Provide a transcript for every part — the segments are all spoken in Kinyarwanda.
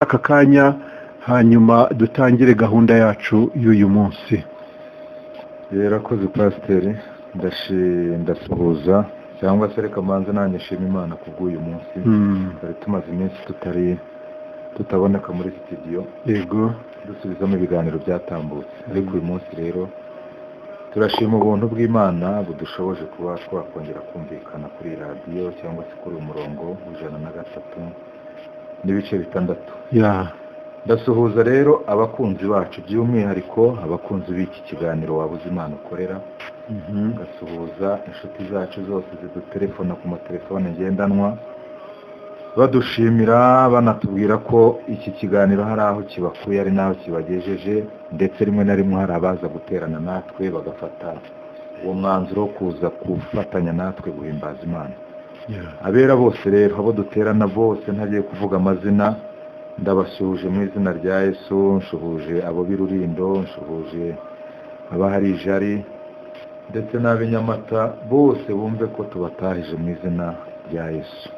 aka kanya hanyuma dutangire gahunda yacu y'uyu munsi. Yarakoze pasiteri, ndasuhuza cyangwa se reka manze nanjye nshima Imana kubw'uyu munsi. Twari tumaze iminsi tutaboneka muri studio, yego dusubizamo ibiganiro byatambutse, ariko uyu munsi rero turashima ubuntu bw'Imana budushoboje kuba twakongera kumvikana kuri radiyo cyangwa se kuri umurongo w'103 n'ibice 6. Ndasuhuza rero abakunzi bacu, by'umwihariko abakunzi b'iki kiganiro wabuze Imana ukorera. Ngasuhuza inshuti zacu zose zidutelefona ku matelefone ngendanwa, badushimira banatubwira ko iki kiganiro hari aho kibakuye ari naho kibagejeje, ndetse rimwe na rimwe hari abaza guterana natwe bagafata uwo mwanzuro wo kuza gufatanya natwe guhimbaza Imana. Abera bose rero, abo duterana bose ntagiye kuvuga amazina, ndabasuhuje mu izina rya Yesu. Nshuhuje abo b'Irurindo, nshuhuje abahari Jari ndetse n'ab'inyamata, bose bumve ko tubatahije mu izina rya Yesu.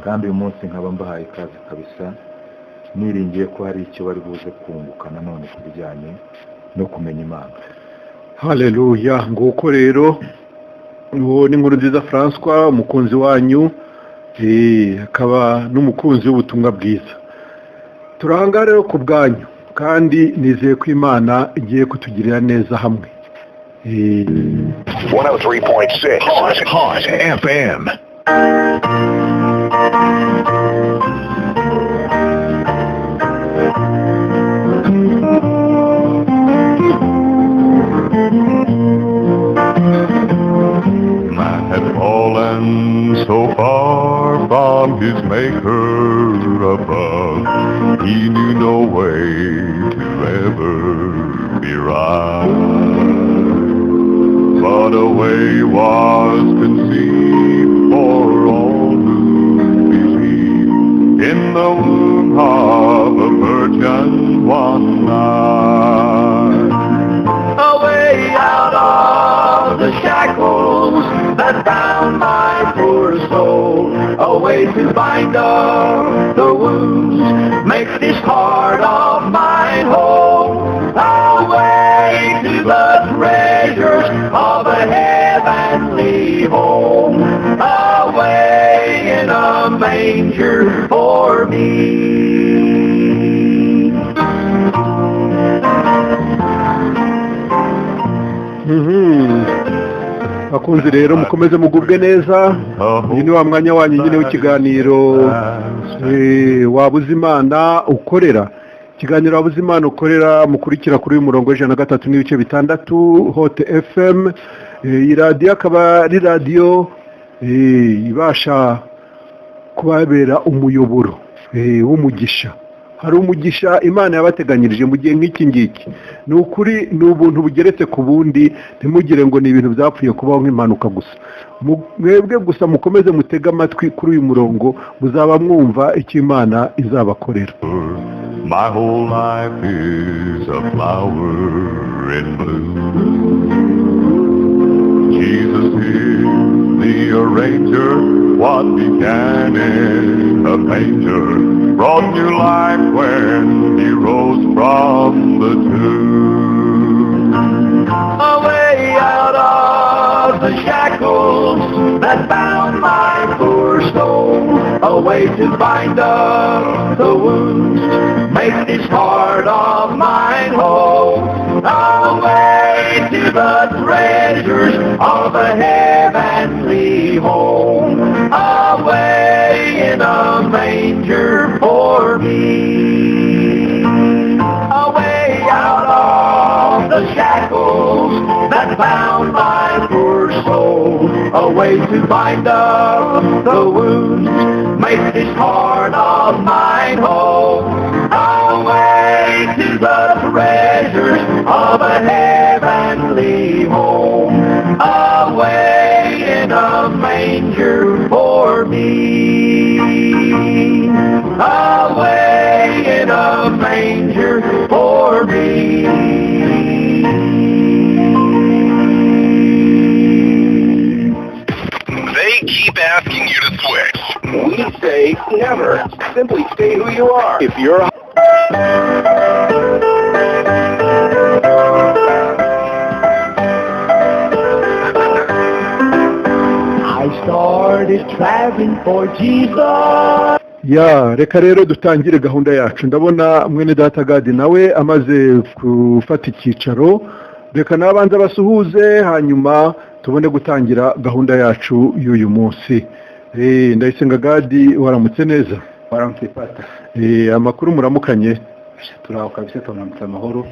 Kandi uyu munsi nkaba mbahaye ikaze kabisa, niringiye ko hari icyo bari buze kunguka nanone ku bijyanye no kumenya Imana. Haleluya. Nguko rero uwo ni Nkurunziza François, umukunzi wanyu, akaba n'umukunzi w'ubutumwa bwiza. Turahanga rero ku bwanyu, kandi nizeye ko Imana igiye kutugirira neza hamwe. 103.6 Hot FM. Man had fallen so far from his maker above, he knew no way to ever be right. But a way was conceived for all who believe in the womb of a virgin one night. A way out of the shackles that bound my poor soul, a way to bind up the wounds, make this heart of mine whole, a way to the treasures of a heavenly home, a way in a manger for me. Bakunzi rero mukomeze mugubwe neza. Uyu ni wa mwanya wanyu nyine w'ikiganiro wabuze Imana ukorera. Ikiganiro wabuze Imana ukorera mukurikira kuri uyu murongo w'103 n'ibice 6 Hot FM. Iyi radiyo akaba ari radiyo ibasha kubabera umuyoboro w'umugisha. Hari umugisha Imana yabateganyirije mu gihe nk'iki ngiki. Ni ukuri, ni ubuntu bugeretse ku bundi, ntimugire ngo ni ibintu byapfuye kubaho nk'impanuka gusa. Mwebwe gusa mukomeze mutega amatwi kuri uyu murongo, muzaba mwumva icyo Imana izabakorera. My whole life is a flower in bloom. Jesus is the arranger, what began in a manger brought new life when he rose from the tomb. A way out of the shackles that bound my poor soul, a way to bind up the wounds, make this heart of mine whole, a way to the treasures of a heavenly home, a way in a manger for me, a way out of the shackles that bound my poor soul, a way to bind up the wounds, make this heart of mine whole, a way to the treasures of a heavenly home, a way in a manger for me, a way in a manger for me. They keep asking you to switch. We say way, never. Simply stay who you are. If you're I started traveling for Jesus. ya reka rero dutangire gahunda yacu. Ndabona mwene data Gadi nawe amaze gufata icyicaro, reka nabanza basuhuze hanyuma tubone gutangira gahunda yacu y'uyu munsi. Ndayisenga Gadi, waramutse neza? Waramutse pata. Amakuru muramukanye? Turaho kabisa, turamutse amahoro.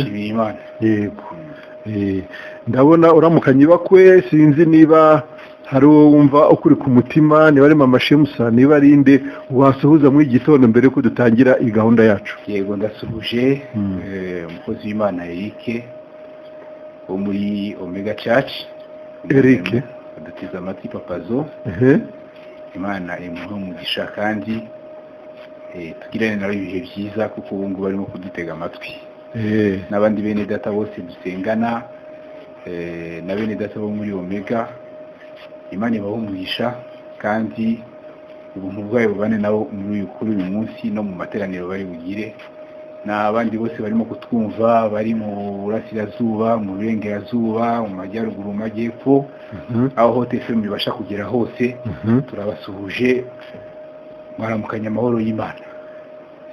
Shimira Imana. Yego. Ndabona uramukanye bakwe, sinzi niba hari wumva ukuri ku mutima, niba ari mama Shemusa, niba ari inde wasuhuza muri gitondo mbere ko dutangira iyi gahunda yacu. Yego, ndasuhuje umukozi w'Imana Eric wo muri Omega Church. Eric adutiza amatwi papazo. Imana imuhe umugisha kandi tugirane nawe ibihe byiza, kuko ubu ngubu barimo kudutega amatwi. N'abandi bene data bose dusengana, na bene data bo muri Omega, Imana ibahe umugisha kandi ubuntu bwayo bubane nabo kuri uyu munsi no mu materaniro bari bugire. N'abandi bose barimo kutwumva bari mu burasirazuba, mu burengerazuba, mu majyaruguru, mu majyepfo, aho hote FM ibasha kugera hose, turabasuhuje. Mwaramukanye amahoro y'Imana.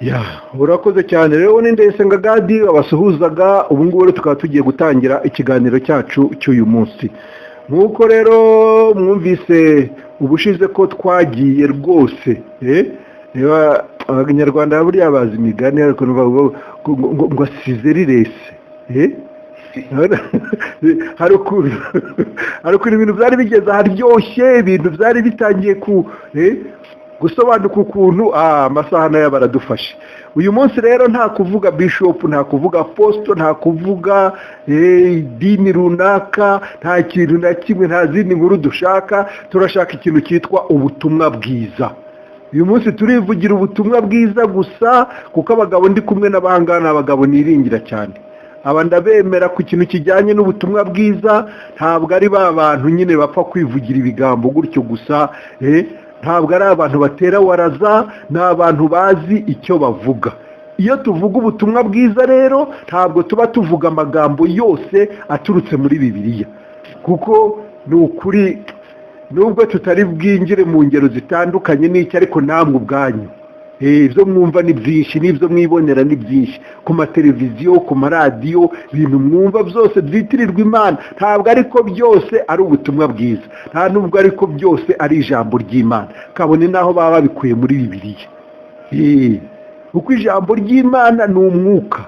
Ya, urakoze cyane rero. Ni Ndayisenga Gadi abasuhuzaga. Ubu ngubu rero tukaba tugiye gutangira ikiganiro cyacu cy'uyu munsi. Nkuko rero mwumvise ubushize ko twagiye rwose, niba abanyarwanda buriya bazi imigani ariko ngo asize rirese, hari ukuntu ibintu byari bigeze haryoshye, ibintu byari bitangiye gusobanuka ukuntu amasaha nayo baradufashe. Uyu munsi rero nta kuvuga bishop, nta kuvuga apostle, nta kuvuga dini runaka, nta kintu na kimwe, nta zindi nkuru dushaka. Turashaka ikintu cyitwa ubutumwa bwiza. Uyu munsi turivugira ubutumwa bwiza gusa, kuko abagabo ndi kumwe n'abahangana, abagabo niringira cyane. Aba ndabemera ku kintu kijyanye n'ubutumwa bwiza, ntabwo ari ba bantu nyine bapfa kwivugira ibigambo gutyo gusa, ntabwo ari abantu batera waraza, ni abantu bazi icyo bavuga. Iyo tuvuga ubutumwa bwiza rero, ntabwo tuba tuvuga amagambo yose aturutse muri Bibiliya, kuko ni ukuri nubwo tutari bwinjire mu ngero zitandukanye n'icyo, ariko namwe ubwanyu ibyo mwumva ni byinshi, n'ibyo mwibonera ni byinshi ku mateleviziyo, ku maradiyo, ibintu mwumva byose byitirirwa Imana. Ntabwo ariko byose ari ubutumwa bwiza, nta nubwo ariko byose ari ijambo ry'Imana, kabone naho baba babikuye muri Bibiliya. Kuko ijambo ry'Imana ni umwuka.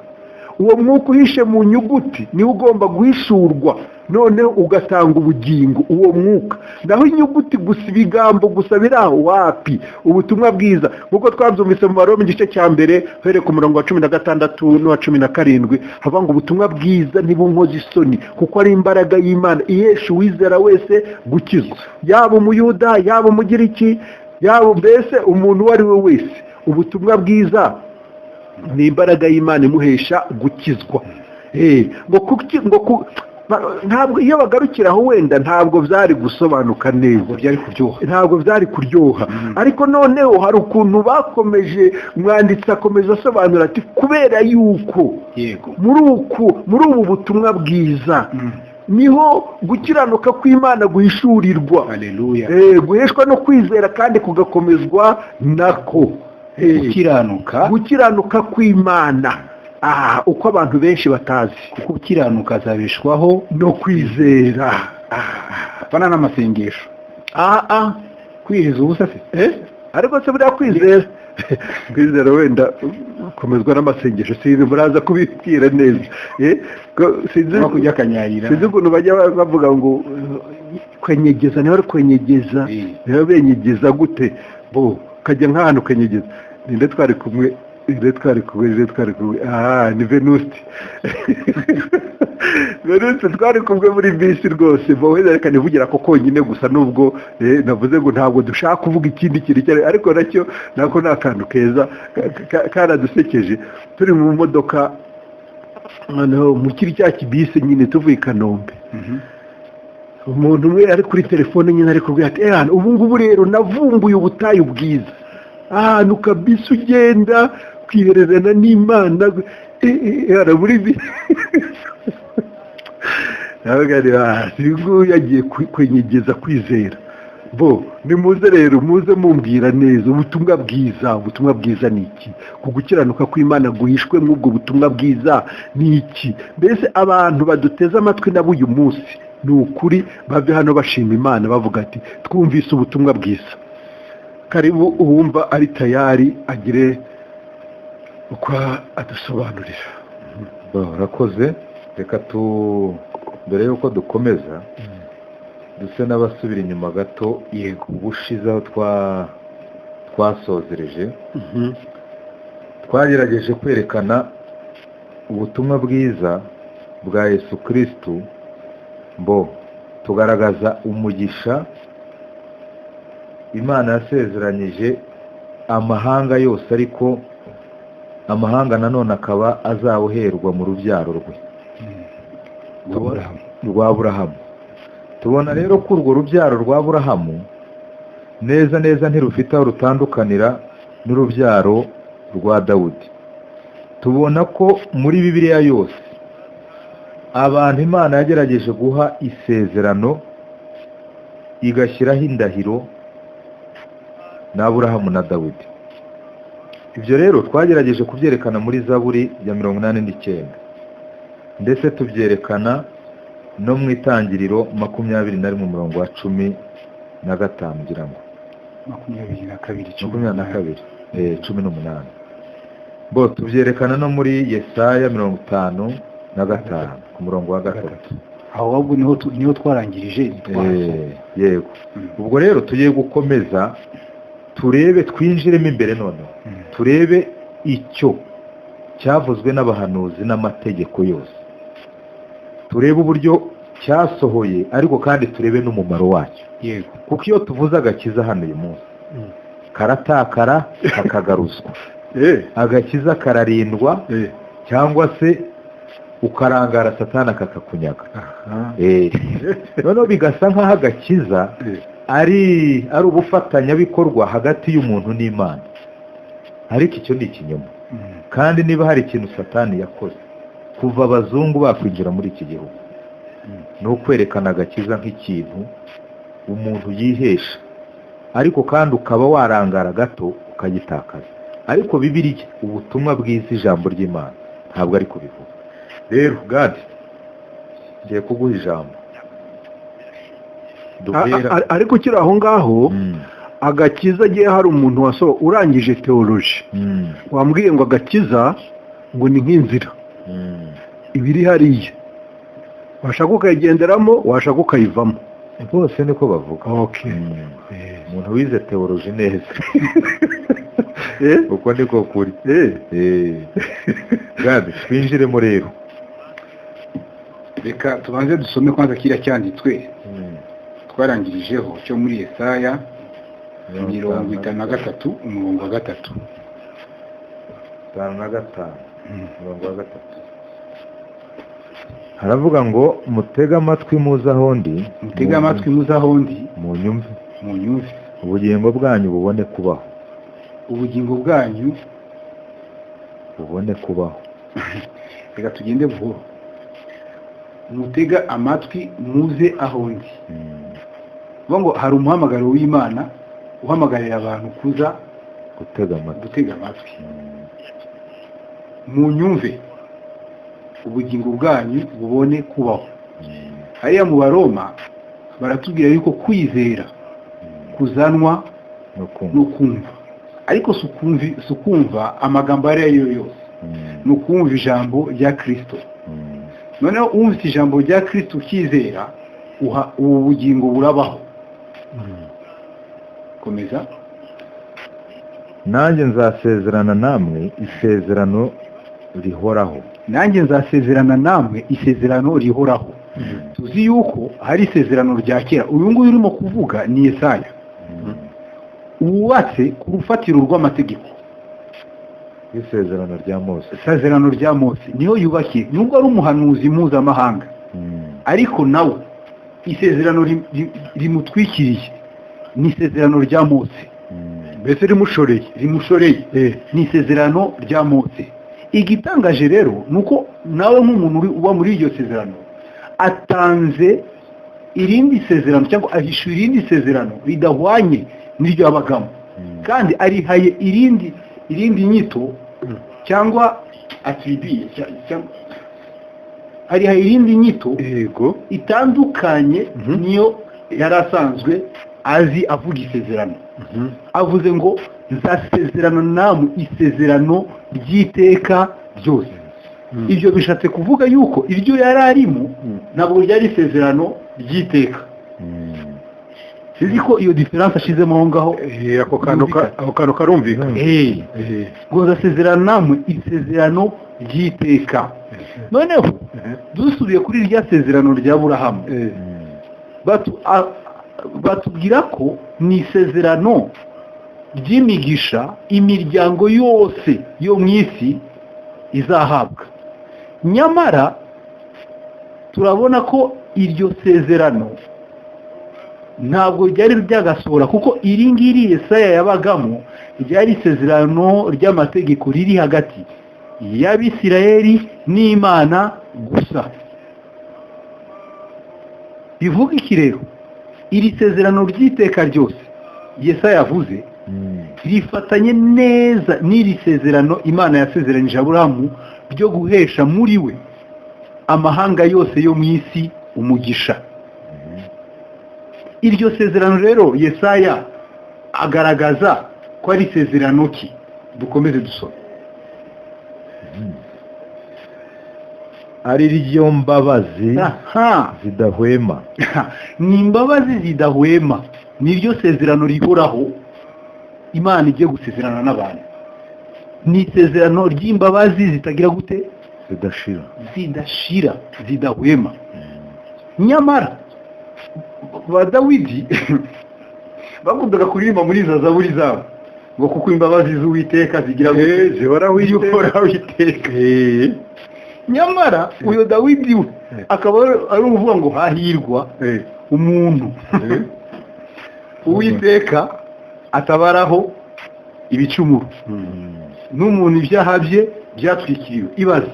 Uwo mwuka uhishe mu nyuguti niwo ugomba guhishurwa, noneho ugatanga ubugingo, uwo mwuka. Naho inyuguti gusa, ibigambo gusa biri aho, wapi? Ubutumwa bwiza nk'uko twabyumvise mu Baroma igice cya mbere uhereye ku murongo wa 16 n'uwa 17, hava ngo ubutumwa bwiza ntibunkoze isoni, kuko ari imbaraga y'Imana ihesha uwizera wese gukizwa, yaba umuyuda, yaba umugiriki, yaba mbese umuntu uwo ari we wese. Ubutumwa bwiza ni imbaraga y'Imana imuhesha gukizwa. Ntabwo iyo bagarukiraho wenda ntabwo byari gusobanuka neza, ntabwo byari kuryoha. Ariko noneho hari ukuntu bakomeje, umwanditsi akomeza asobanura ati kubera yuko muri ubu butumwa bwiza niho gukiranuka kw'Imana guhishurirwa, guheshwa no kwizera kandi kugakomezwa nako. Gukiranuka kw'Imana, uko abantu benshi batazi. Kuko gukiranuka azabeshwaho no kwizera, apana n'amasengesho. Kwiheza ubusa se, ariko se buriya kwizera wenda komezwa n'amasengesho, sinzi muraza kubibwira neza. Sinzi ukuntu bajya bavuga ngo kwenyegeza, niba ari kwenyegeza, niba benyegeza gute, kajya nk'ahantu kwenyegeza. Ninde twari kumwe? Ni Venuste. Venuste twari kumwe muri bisi rwose, wenda reka nivugira ko konyine gusa, nubwo navuze ngo ntabwo dushaka kuvuga ikindi kintu, ariko nacyo nako ni akantu keza karadusekeje. Turi mu modoka mu kiri cya kibisi nyine tuvuye i Kanombe, umuntu umwe ari kuri telefone nyine ari kubwira ati ubu ngubu rero navumbuye ubutayu bwiza. ahantu kabisa ugenda kwihererana n'Imana haraburi nguyu yagiye kwenyegeza kwizera bo nimuze rero muze mumbwira neza ubutumwa bwiza ni iki kugukiranuka kw'Imana guhishwe mw'ubwo butumwa bwiza ni iki mbese abantu baduteze amatwi nabo uyu munsi ni ukuri bave hano bashima Imana bavuga ati twumvise ubutumwa bwiza karibu uwumva ari tayari agire uko adusobanurira. Urakoze reka mbere yuko dukomeza duse n'abasubira inyuma gato yego ubushize aho twasozereje twagerageje kwerekana ubutumwa bwiza bwa Yesu Kristo tugaragaza umugisha Imana yasezeranyije amahanga yose ariko amahanga nanone akaba azawuherwa mu rubyaro rwe rwa Aburahamu. Tubona rero ko urwo rubyaro rwa Aburahamu neza ntirufite aho rutandukanira n'urubyaro rwa Dawudi. Tubona ko muri Bibiliya yose abantu Imana yagerageje guha isezerano igashyiraho indahiro na Aburahamu na Dawudi. Ibyo rero twagerageje kubyerekana muri Zaburi ya 89 ndetse tubyerekana no mu Itangiriro 21:15 ngira ngo 22 18 tubyerekana no muri Yesaya 55 ku murongo wa 3 ahubwo niho twarangirije yego. Ubwo rero tugiye gukomeza turebe twinjiremo imbere none turebe icyo cyavuzwe n'abahanuzi n'amategeko yose, turebe uburyo cyasohoye ariko kandi turebe n'umumaro wacyo yego. kuko iyo tuvuze agakiza hano uyu munsi karatakara kakagaruzwa agakiza kararindwa cyangwa se ukarangara Satani akakakunyaga. Noneho bigasa nk'aho agakiza ari ubufatanyabikorwa hagati y'umuntu n'Imana, ariko icyo ni ikinyoma. Kandi niba hari ikintu Satani yakoze kuva abazungu bakwinjira muri iki gihugu ni ukwerekana agakiza nk'ikintu umuntu yihesha ariko kandi ukaba warangara gato ukagitakaza. Ariko Bibiliya ubutumwa bwiza ijambo ry'Imana ntabwo ari kubivuga. Rero God ngiye kuguha ijambo ariko kiri aho ngaho agakiza agiye hari umuntu urangije teoloji wambwiye ngo agakiza ngo ni nk'inzira ibiri hariya washaka ukayigenderamo washaka ukayivamo bose niko bavuga. Umuntu wize teoloji neza uko niko kuri. God twinjiremo rero reka tubanze dusome kwanza kiriya cyanditswe twarangirijeho cyo muri Yesaya 53 umurongo wa 3 haravuga ngo mutega amatwi muzahondi munyumve ubugingo bwanyu bubone kubaho reka tugende buhoro. Mutega amatwi muze ahondi ngo hari umuhamagaro w'Imana uhamagarira abantu kuza gutega amatwi. Munyumve ubugingo bwanyu bubone kubaho. Hariya mu Baroma baratubwira yuko kwizera kuzanwa no kumva, ariko sukumva amagambo ariyo yose no kumva ijambo rya Kristo. Noneho umvise ijambo rya Kristo ukizera ubu bugingo burabaho. Komeza. Nanjye nzasezerana namwe isezerano rihoraho. Tuzi yuko hari isezerano rya kera. Uyu nguyu urimo kuvuga ni Yesaya wubatse ku rufatiro rw'amategeko. Isezerano rya Mose niho yubakiye, nubwo ari umuhanuzi mpuzamahanga ariko nawe isezerano rimutwikiriye ni isezerano rya Mose. mbese rimushoreye ni isezerano rya Mose. Igitangaje rero ni uko nawe nk'umuntu uba muri iryo sezerano atanze irindi sezerano cyangwa ahishuye irindi sezerano ridahwanye n'iryo yabagamo, kandi arihaye irindi nyito cyangwa attribuye arihaye irindi nyito itandukanye niyo yari asanzwe azi avuga isezerano. Avuze ngo nzasezerana namwe isezerano ry'iteka ryose. Ibyo bishatse kuvuga yuko iryo yari arimo ntabwo ryari isezerano ry'iteka. Sizi ko iyo diferanse ashizemo aho ngaho. Ako kantu karumvikana. Ngo nzasezerana namwe isezerano ry'iteka. Noneho dusubiye kuri rya sezerano rya Aburahamu, batubwira ko ni isezerano ry'imigisha imiryango yose yo mu isi izahabwa. Nyamara turabona ko iryo sezerano ntabwo ryari ryagasohora, kuko iri ngiri Yesaya yabagamo ryari isezerano ry'amategeko riri hagati y'Abisirayeli n'Imana gusa. Bivuga iki rero? Iri sezerano ry'iteka ryose Yesaya yavuze rifatanye neza n'iri sezerano Imana yasezeranije Aburahamu ryo guhesha muri we amahanga yose yo mu isi umugisha. Iryo sezerano rero Yesaya agaragaza ko ari isezerano ki? Dukomeze dusome. ari ryo mbabazi zidahwema. Ni imbabazi zidahwema, niryo sezerano rihoraho Imana igiye gusezerana n'abantu. Ni isezerano ry'imbabazi zitagira gute? Zidashira, zidahwema. Nyamara ba Dawidi bakundaga kuririmba muri za zaburi zabo ngo kuko imbabazi z'Uwiteka zigira gute? Zihoraho iteka. Nyamara uyo Dawidi we akaba ari uvuga ngo hahirwa umuntu Uwiteka atabaraho ibicumuro n'umuntu ibyaha bye byatwikiriwe. Ibaze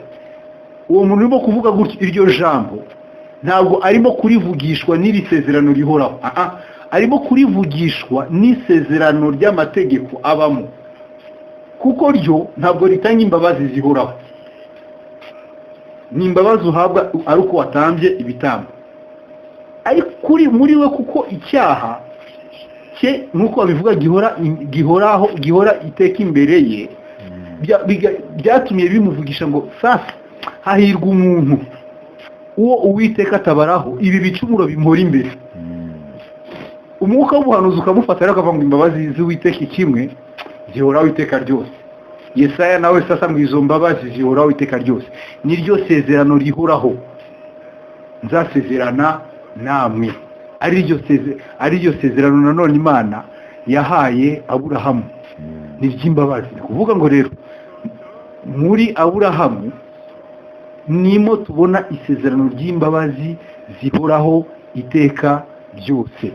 uwo muntu urimo kuvuga gutyo iryo jambo ntabwo arimo kurivugishwa n'iri sezerano rihoraho, arimo kurivugishwa n'isezerano ry'amategeko abamo, kuko ryo ntabwo ritanga imbabazi zihoraho. Ni imbabazi uhabwa ari uko watambye ibitambo, ariko muri we kuko icyaha cye nuko babivuga gihora iteka imbere ye, byatumye bimuvugisha ngo sasa hahirwa umuntu uwo Uwiteka atabaraho ibi bicumuro bimuhora imbere. Umwuka w'ubuhanuzi ukamufata rero akavuga ngo imbabazi z'Uwiteka kimwe zihoraho iteka ryose. Yesaya nawe sasa ngo izo mbabazi zihoraho iteka ryose niryo sezerano rihoraho nzasezerana namwe. Ari ryo sezerano nanone Imana yahaye Aburahamu ni ry'imbabazi. Ni kuvuga ngo rero muri Aburahamu nimo tubona isezerano ry'imbabazi zihoraho iteka ryose.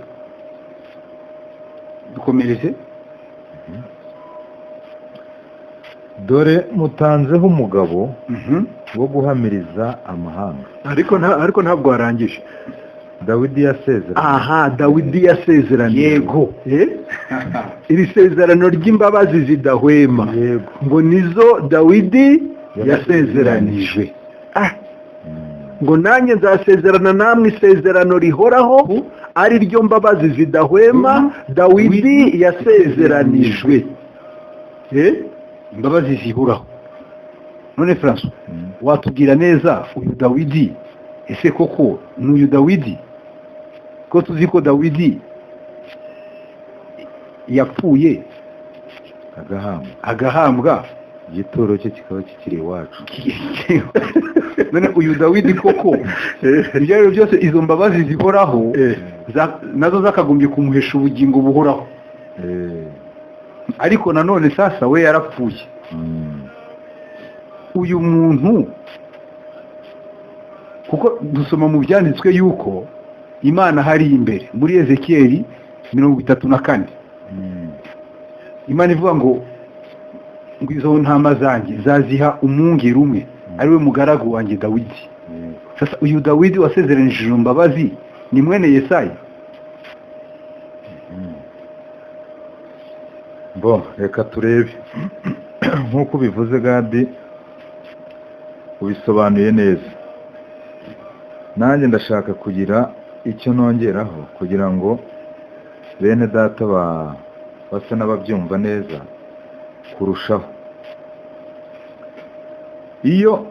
Dukomereze. Dore mutanzeho umugabo wo guhamiriza amahanga. Ariko ntabwo warangije. Dawidi yasezeranye. Dawidi yasezeranye. Yego. Iri sezerano ry'imbabazi zidahwema. Yego. Ngo nizo Dawidi yasezeranijwe. Ngo nanjye nzasezerana namwe isezerano rihoraho ari ryo mbabazi zidahwema Dawidi yasezeranijwe. Imbabazi zihoraho. None François, watubwira neza uyu Dawidi, ese koko n'uyu Dawidi ko tuzi ko Dawidi yapfuye agahambwa igituro cye kikaba kikiri iwacu. None uyu Dawidi koko ibyo rero byose izo mbabazi zihoraho nazo zakagombye kumuhesha ubugingo buhoraho. Ariko nanone sasa we yarapfuye. Uyu muntu kuko dusoma mu byanditswe yuko Imana hari imbere muri Ezekiyeli 34 imana ivuga ngo izo ntama zanjye zaziha umwungeri umwe ariwe mugaragu wanjye Dawidi. Sasa uyu Dawidi wasezeranishije imbabazi ni mwene Yesaya. Bo reka turebe nk'uko ubivuze Gadi ubisobanuye neza. Nanjye ndashaka kugira icyo nongeraho kugira ngo bene data basa n'ababyumva neza kurushaho. Iyo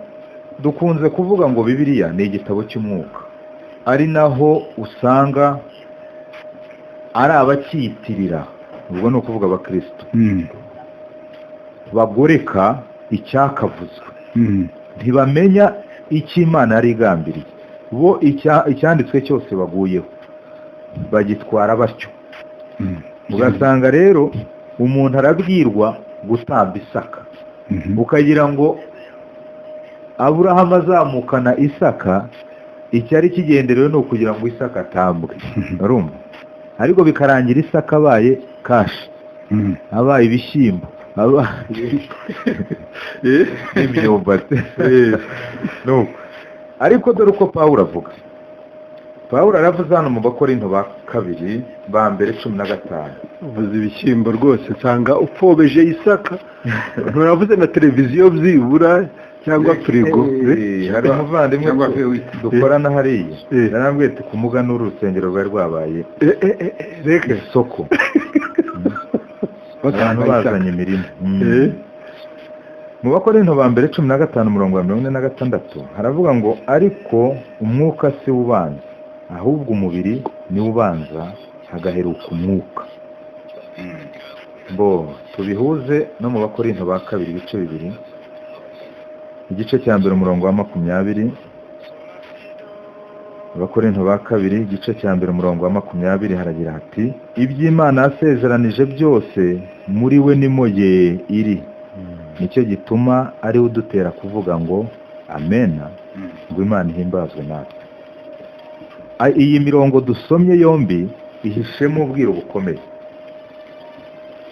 dukunze kuvuga ngo Bibiliya ni igitabo cy'umwuka, ari naho usanga ari abacyitirira, ubwo ni ukuvuga abakristo bagoreka icyakavuzwe, ntibamenya icyo Imana yari igambiriye, bo icyanditswe cyose baguyeho bagitwara batyo. Ugasanga rero umuntu arabwirwa gutamba Isaka, ukagira ngo Aburahamu azamukana Isaka, icyari kigenderewe ni ukugira ngo Isaka atambwe, urumva? Ariko bikarangira Isaka abaye kashi, abaye ibishyimbo, n'imyumbati. Ariko dore uko Pawulo avuga. Pawulo aravuze hano mu Bakorinto ba kabiri ba mbere 15. uvuze ibishyimbo rwose nsanga upfobeje Isaka. Nturavuze na televiziyo byibura cyangwa firigo. Hari umuvandimwe dukorana hariya yarambwiye ati ku muganura urusengero rwari rwabaye reka isoko, abantu bazanye imirimo. Mu Bakorinto ba mbere 15:46 haravuga ngo ariko umwuka si ubanza, ahubwo umubiri ni ubanza hagaheruka umwuka. Bo tubihuze no mu Bakorinto ba kabiri ibice bibiri, igice cya mbere 20. Abakorinto ba kabiri igice cya mbere 20 haragira hati iby'Imana yasezeranije byose muri we nimo ye iri, nicyo gituma ari udutera kuvuga ngo amena, ngo Imana ihimbazwe natwe. Iyi mirongo dusomye yombi ihishemo ubwiro bukomeye.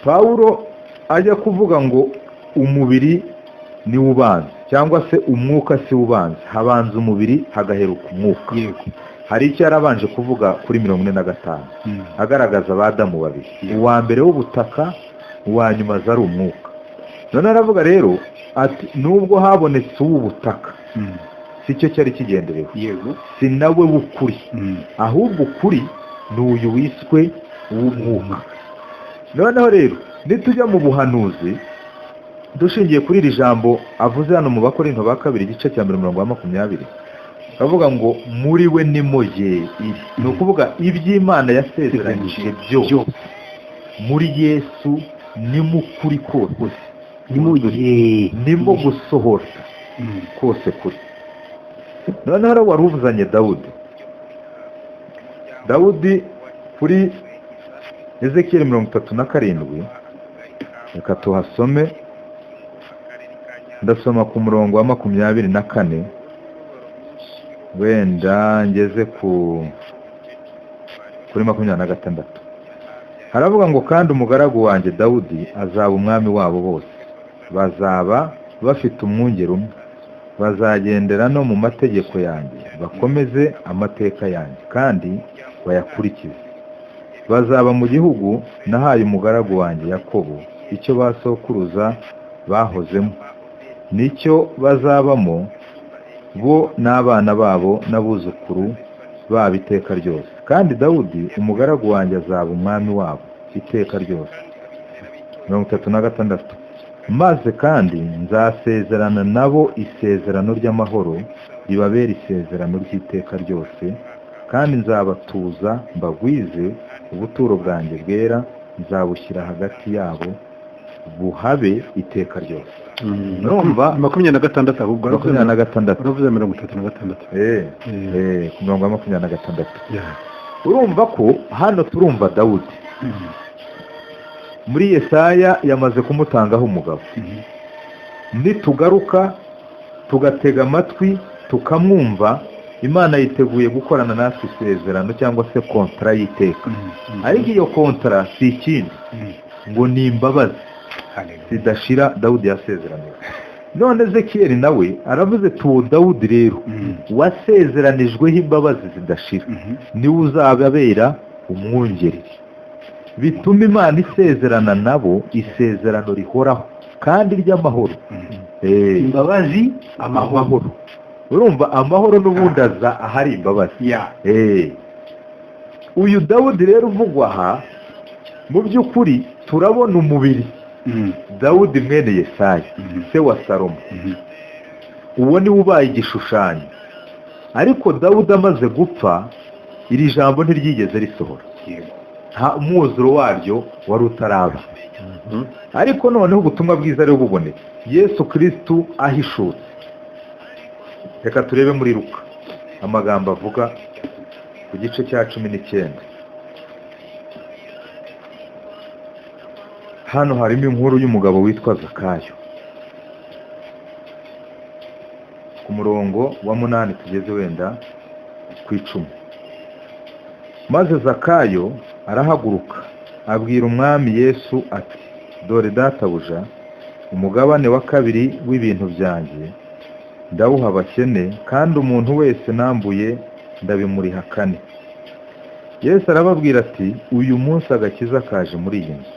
Pawulo ajya kuvuga ngo umubiri ni ubanza cyangwa se umwuka si ubanza, habanza umubiri hagaheruka umwuka. Hari icyo yarabanje kuvuga kuri 45 agaragaza abadamu babiri, uwa mbere w'ubutaka, uwa nyuma zari umwuka. None aravuga rero ati nubwo habonetse uw'ubutaka si cyo cyari kigenderewe, si nawe w'ukuri, ahubwo ukuri ni uyu wiswe uw'umwuka. Noneho rero nitujya mu buhanuzi dushingiye kuri iri jambo avuze hano mu Bakorinto ba kabiri igice cya 20, avuga ngo muri we nimo ye iri, ni ukuvuga iby'Imana yasezeranyije byose muri Yesu nimo ukuri kose, nimo gusohora kose kuri. Noneho rero wari uvuzanye Dawudi kuri Ezekiel 37, reka tuhasome. Ndasoma ku murongo wa 24, wenda ngeze kuri 26. Haravuga ngo kandi umugaragu wanjye Dawudi azaba umwami wabo bose, bazaba bafite umwungeri umwe, bazagendera no mu mategeko yanjye, bakomeze amateka yanjye kandi bayakurikize. Bazaba mu gihugu nahaye umugaragu wanjye Yakobo, icyo basokuruza bahozemo, nicyo bazabamo bo n'abana babo n'abuzukuru babo iteka ryose. Kandi Dawudi umugaragu wanjye azaba umwami wabo iteka ryose. 36. Maze kandi nzasezerana nabo isezerano ry'amahoro ribabera isezerano ry'iteka ryose, kandi nzabatuza mbagwize ubuturo bwanjye bwera, nzabushyira hagati yabo buhabe iteka ryose. Urumva 26 ahubwo 26 uravuze 36. ku murongo wa 26. Urumva ko hano turumva Dawudi muri Yesaya yamaze kumutangaho umugabo. Nitugaruka tugatega amatwi tukamwumva, Imana yiteguye gukorana natwe isezerano cyangwa se kontra y'iteka. Ariko iyo kontra si ikindi, ngo ni imbabazi zidashira Dawudi yasezeraniwe. None Ezekiyeli nawe aravuze tuwo Dawudi rero wasezeranijweho imbabazi zidashira niwe uzababera umwungeri, bituma Imana isezerana nabo isezerano rihoraho kandi ry'amahoro. imbabazi amahoro. Urumva amahoro n'ubundi aza ahari imbabazi. Uyu Dawudi rero uvugwa aha mu by'ukuri turabona umubiri Dawudi mwene Yesayi se wa Salomo, uwo niwe ubaye igishushanyo. Ariko Dawudi amaze gupfa iri jambo ntiryigeze risohora, nta umwuzuro waryo wari utaraba. Ariko noneho ubutumwa bwiza rero bubonetse, Yesu Kristo ahishutse. Reka turebe muri Luka amagambo avuga ku gice cya 19. Hano harimo inkuru y'umugabo witwa Zakayo. Ku murongo wa 8 tugeze wenda ku 10. Maze Zakayo arahaguruka abwira umwami Yesu ati, dore databuja, umugabane wa kabiri w'ibintu byanjye ndawuha abakene, kandi umuntu wese nambuye ndabimuriha 4. Yesu arababwira ati, uyu munsi agakiza kaje muri iyi nzu,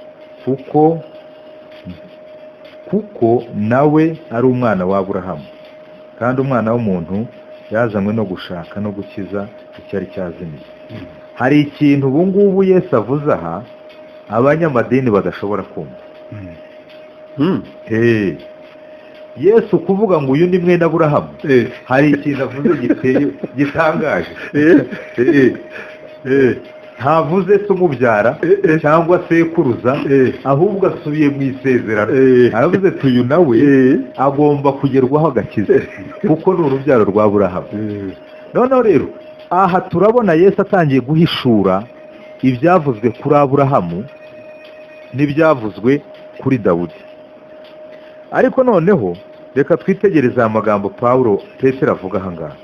kuko nawe ari umwana wa Aburahamu, kandi umwana w'umuntu yazanywe no gushaka no gukiza icyari cyazimiye. Hari ikintu ubu ngubu Yesu avuze aha abanyamadini badashobora kumva. Yesu kuvuga ngo uyu ni mwene Aburahamu, hari ikintu avuze giteye gitangaje. Ntavuze se umubyara cyangwa sekuruza, ahubwo asubiye mu isezerano. Aravuze ati uyu nawe agomba kugerwaho agakiza kuko ni urubyaro rwa Aburahamu. Noneho rero aha turabona Yesu atangiye guhishura ibyavuzwe kuri Aburahamu n'ibyavuzwe kuri Dawudi. Ariko noneho reka twitegereze amagambo Petero avuga aha ngaha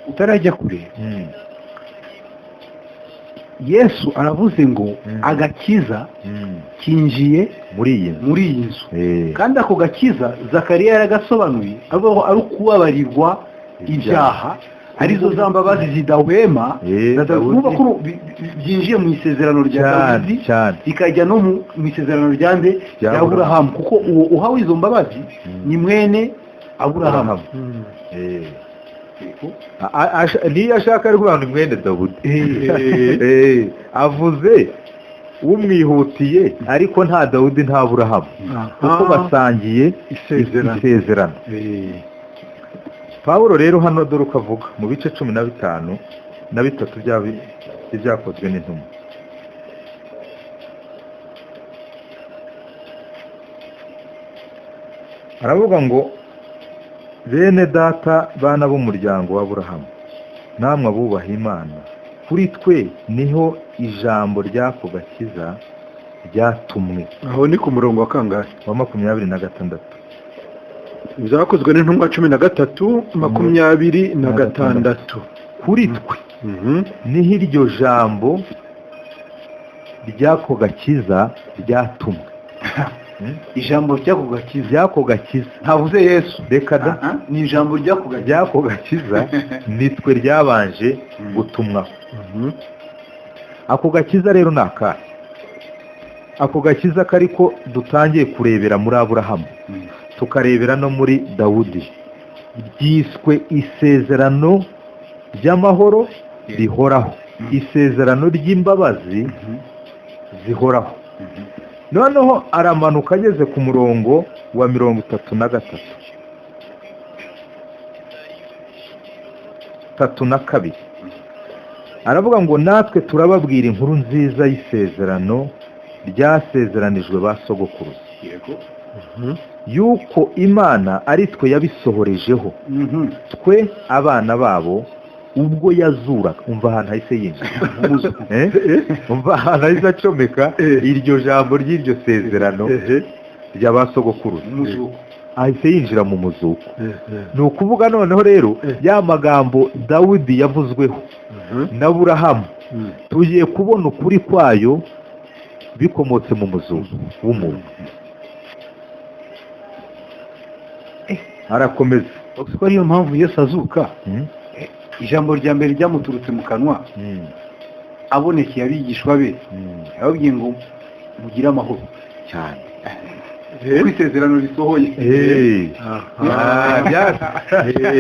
utarajya kure. Yesu aravuze ngo agakiza kinjiye muri iyi nzu. Kandi ako gakiza Zakariya yaragasobanuye ari ukubabarirwa ibyaha, arizo za mbabazi zidahwema, ndavuga ko byinjiye mu isezerano rya Dawidi ikajya no mu isezerano rya Aburahamu, kuko uwo uhawe izo mbabazi ni mwene Aburahamu. Niyo ashaka ari kuvuga ngo mwene Dawudi. Avuze umwihutiye, ariko nta Dawudi nta Aburahamu, kuko basangiye isezerano. Pawulo rero hano dore ukavuga mu bice 15 na 3 byakozwe n'intumwa. Aravuga ngo bene data bana b'umuryango wa Aburahamu, namwe abubaha Imana, kuri twe niho ijambo ry'ako gakiza ryatumwe. Aho ni ku murongo wa kangahe? Wa 26. Byakozwe n'intumwa 13:26. Kuri twe niho iryo jambo ry'ako gakiza ryatumwe. Ijambo ry'ako gakiza ntavuze Yesu, reka da, ni ijambo ry'ako gakiza nitwe ryabanje gutumwa. Ako gakiza rero ni akahe? Ako gakiza kariko dutangiye kurebera muri Aburahamu, tukarebera no muri Dawudi, ryiswe isezerano ry'amahoro rihoraho, isezerano ry'imbabazi zihoraho. Noneho aramanuka ageze ku murongo wa 33. 32 aravuga ngo natwe turababwira inkuru nziza y'isezerano ryasezeranijwe ba sogokuruza, yuko Imana ari twe yabisohorejeho, twe abana babo ubwo yazuraga. Umva ahantu hahise yinjira, umva ahantu hahise acomeka iryo jambo ry'iryo sezerano ry'abasogokuruza, ahise yinjira mu muzuko. Ni ukuvuga noneho rero ya magambo Dawudi yavuzweho na Aburahamu tugiye kubona ukuri kwayo bikomotse mu muzuko w'umuntu. arakomeza ko ariyo mpamvu Yesu azuka ijambo rya mbere ryamuturutse mu kanwa abonekeye abigishwa be yababwiye ngo mugire amahoro cyane ku isezerano risohoye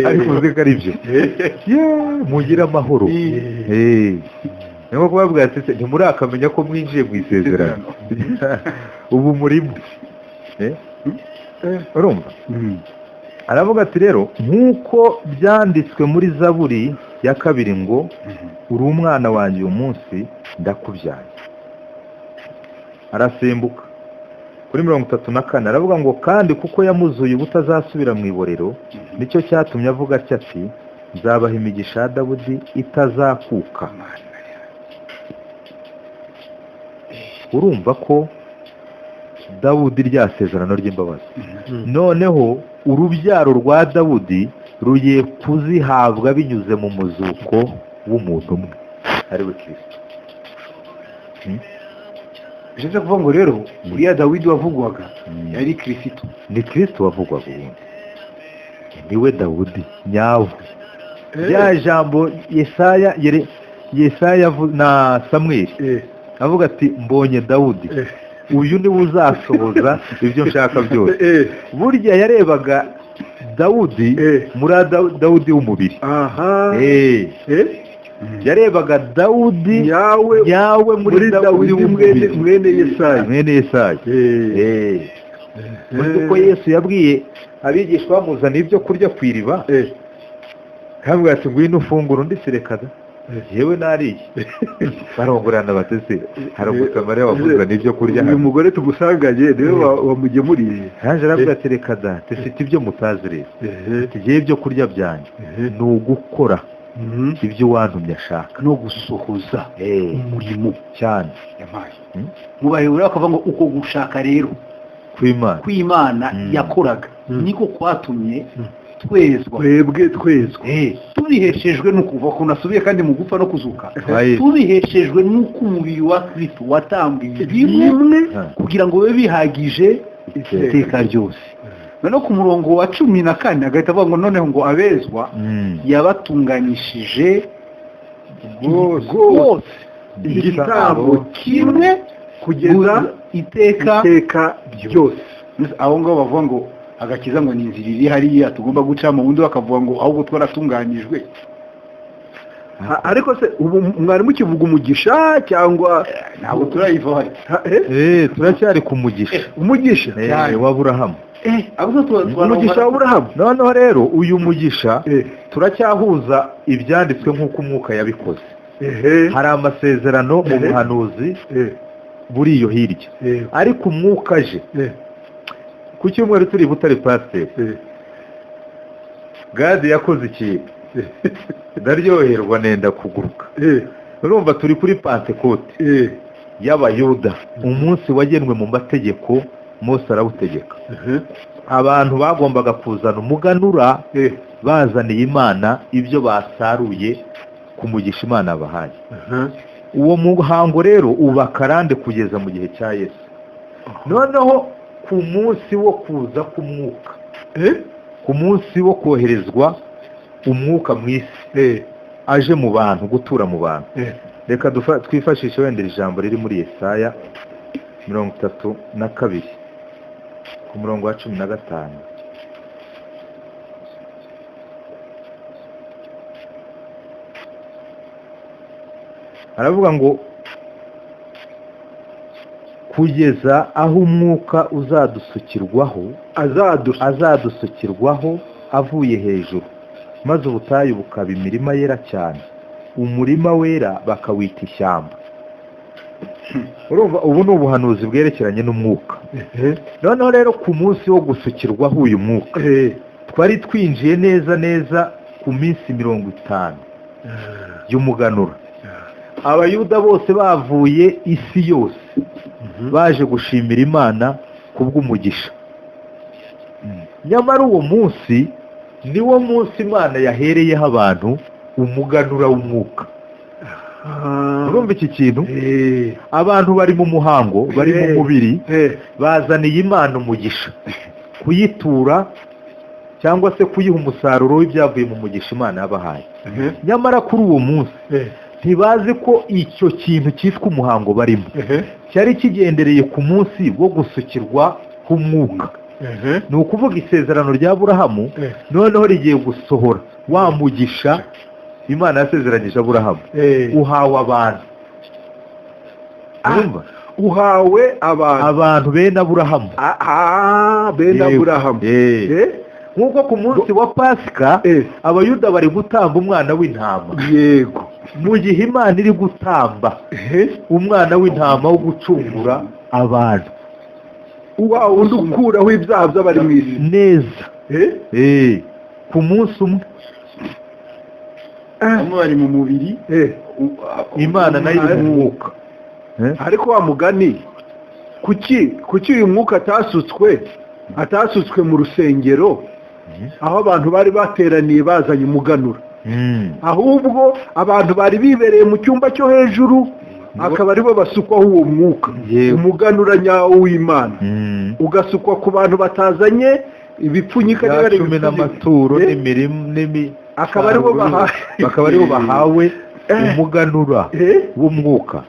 ariko uzi ko ari byo mugire amahoro niyo kubabwira ati ntimurakamenya ko mwinjiye mu isezerano ubu murimo urumva aravuga ati rero nk'uko byanditswe muri Zaburi ya 2 ngo uri umwana wanjye uyu munsi ndakubyaye. arasimbuka kuri 34 aravuga ngo kandi kuko yamuzuye ubutazasubira mu iborero nicyo cyatumye avuga ati nzabaha imigisha ya Dawudi itazakuka. urumva ko Dawudi rya sezerano ry'imbabazi noneho urubyaro rwa Dawudi rugiye kuzihabwa binyuze mu muzuko w'umuntu umwe ari we Kristo. bishatse kuvuga ngo rero uriya Dawidi wavugwaga yari Kristo. ni Kristo wavugwaga ubundi niwe Dawudi nyawe. rya jambo Yesaya na Samweli avuga ati mbonye Dawudi uyu niwe uzasohoza ibyo nshaka byose. burya yarebaga Dawudi muri Dawudi w'umubiri. yarebaga Dawudi nyawe muri Dawudi w'umubiri mwene Yesaya. uko Yesu yabwiye abigishwa bamuzaniye ibyo kurya ku iriba kabwa ati ngwino ufungura undi sirekada yewe nariye barongorana batese hari umusamariya wamuzaniye ibyo kurya. uyu mugore tugusanganye niwe wamugemuriye. yaje aravuga ati reka da tufite ibyo mutazi rero tugiye ibyo kurya byanjye ni ugukora ibyo wantumye ashaka no gusohoza umurimo cyane yampaye. mubahebura bakavuga ngo uko gushaka rero kw'Imana yakoraga niko kwatumye twezwa tubiheshejwe n'ukuva ko nasubiye kandi mu gupfa no kuzuka tubiheshejwe n'uko umubiri wa Kristo watambiwe bimwe kugira ngo bibe bihagije iteka ryose. noneho ku murongo wa 14 agahita avuga ngo noneho ngo abezwa yabatunganishije rwose igitambo kimwe kugeza iteka ryose. aho ngaho bavuga ngo agakiza ngo ni inzira iri hariya tugomba gucamo ubundi bakavuga ngo ahubwo twaratunganyijwe. ariko se ubu mwari mukivuga umugisha cyangwa ntabwo turayiva hari turacyari ku umugisha wa Aburahamu. umugisha wa Aburahamu. noneho rero uyu mugisha turacyahuza ibyanditswe nk'uko umwuka yabikoze. hari amasezerano mu buhanuzi buri iyo hirya ariko umwuka aje ku cyumweru turi Butare Pasiteri Gadi yakoze ikintu ndaryoherwa nenda kuguruka. urumva turi kuri Pentekote y'Abayuda umunsi wagenwe mu mategeko Mose arawutegeka. abantu bagombaga kuzana umuganura bazaniye Imana ibyo basaruye ku mugisha Imana yabahaye. uwo muhango rero uba karande kugeza mu gihe cya Yesu. noneho ku munsi wo kuza k'umwuka ku munsi wo koherezwa umwuka mu isi aje mu bantu gutura mu bantu. reka twifashishe wenda ijambo riri muri Yesaya 32 ku murongo wa 15. aravuga ngo kugeza aho umwuka azadusukirwaho avuye hejuru maze ubutayu bukaba imirima yera cyane umurima wera bakawita ishyamba. urumva ubu ni ubuhanuzi bwerekeranye n'umwuka. noneho rero ku munsi wo gusukirwaho uyu mwuka twari twinjiye neza ku minsi 50 y'umuganura. Abayuda bose bavuye isi yose baje gushimira Imana kubw'umugisha. nyamara uwo munsi niwo munsi Imana yahereyeho abantu umuganura w'umwuka. urumva iki kintu abantu bari mu muhango bari mu mubiri bazaniye Imana umugisha kuyitura cyangwa se kuyiha umusaruro w'ibyavuye mu mugisha Imana yabahaye. Nyamara kuri uwo munsi ntibazi ko icyo kintu cyitwa umuhango barimo cyari kigendereye ku munsi wo gusukirwa k'umwuka. Ni ukuvuga isezerano rya Aburahamu noneho rigiye gusohora wa mugisha Imana yasezeranyije Aburahamu uhawe abantu. Urumva? Uhawe abantu bene Aburahamu. Bene Aburahamu. Nk'uko ku munsi wa Pasika abayuda bari gutamba umwana w'intama. Yego. Mu gihe Imana iri gutamba umwana w'intama wo gucungura abantu. Uwa undi ukuraho ibyaha by'abari mu isi neza. Ku munsi umwe. Bamwe bari mu mubiri Imana nayo iri mu mwuka. Ariko wa mugani kuki uyu mwuka atasutswe mu rusengero aho abantu bari bateraniye bazanye umuganura, ahubwo abantu bari bibereye mu cyumba cyo hejuru akaba aribo basukwaho uwo mwuka, umuganura nyawo w'Imana ugasukwa ku bantu batazanye ibipfunyika n'amaturo n'imirimo akaba aribo bahawe umuganura w'umwuka.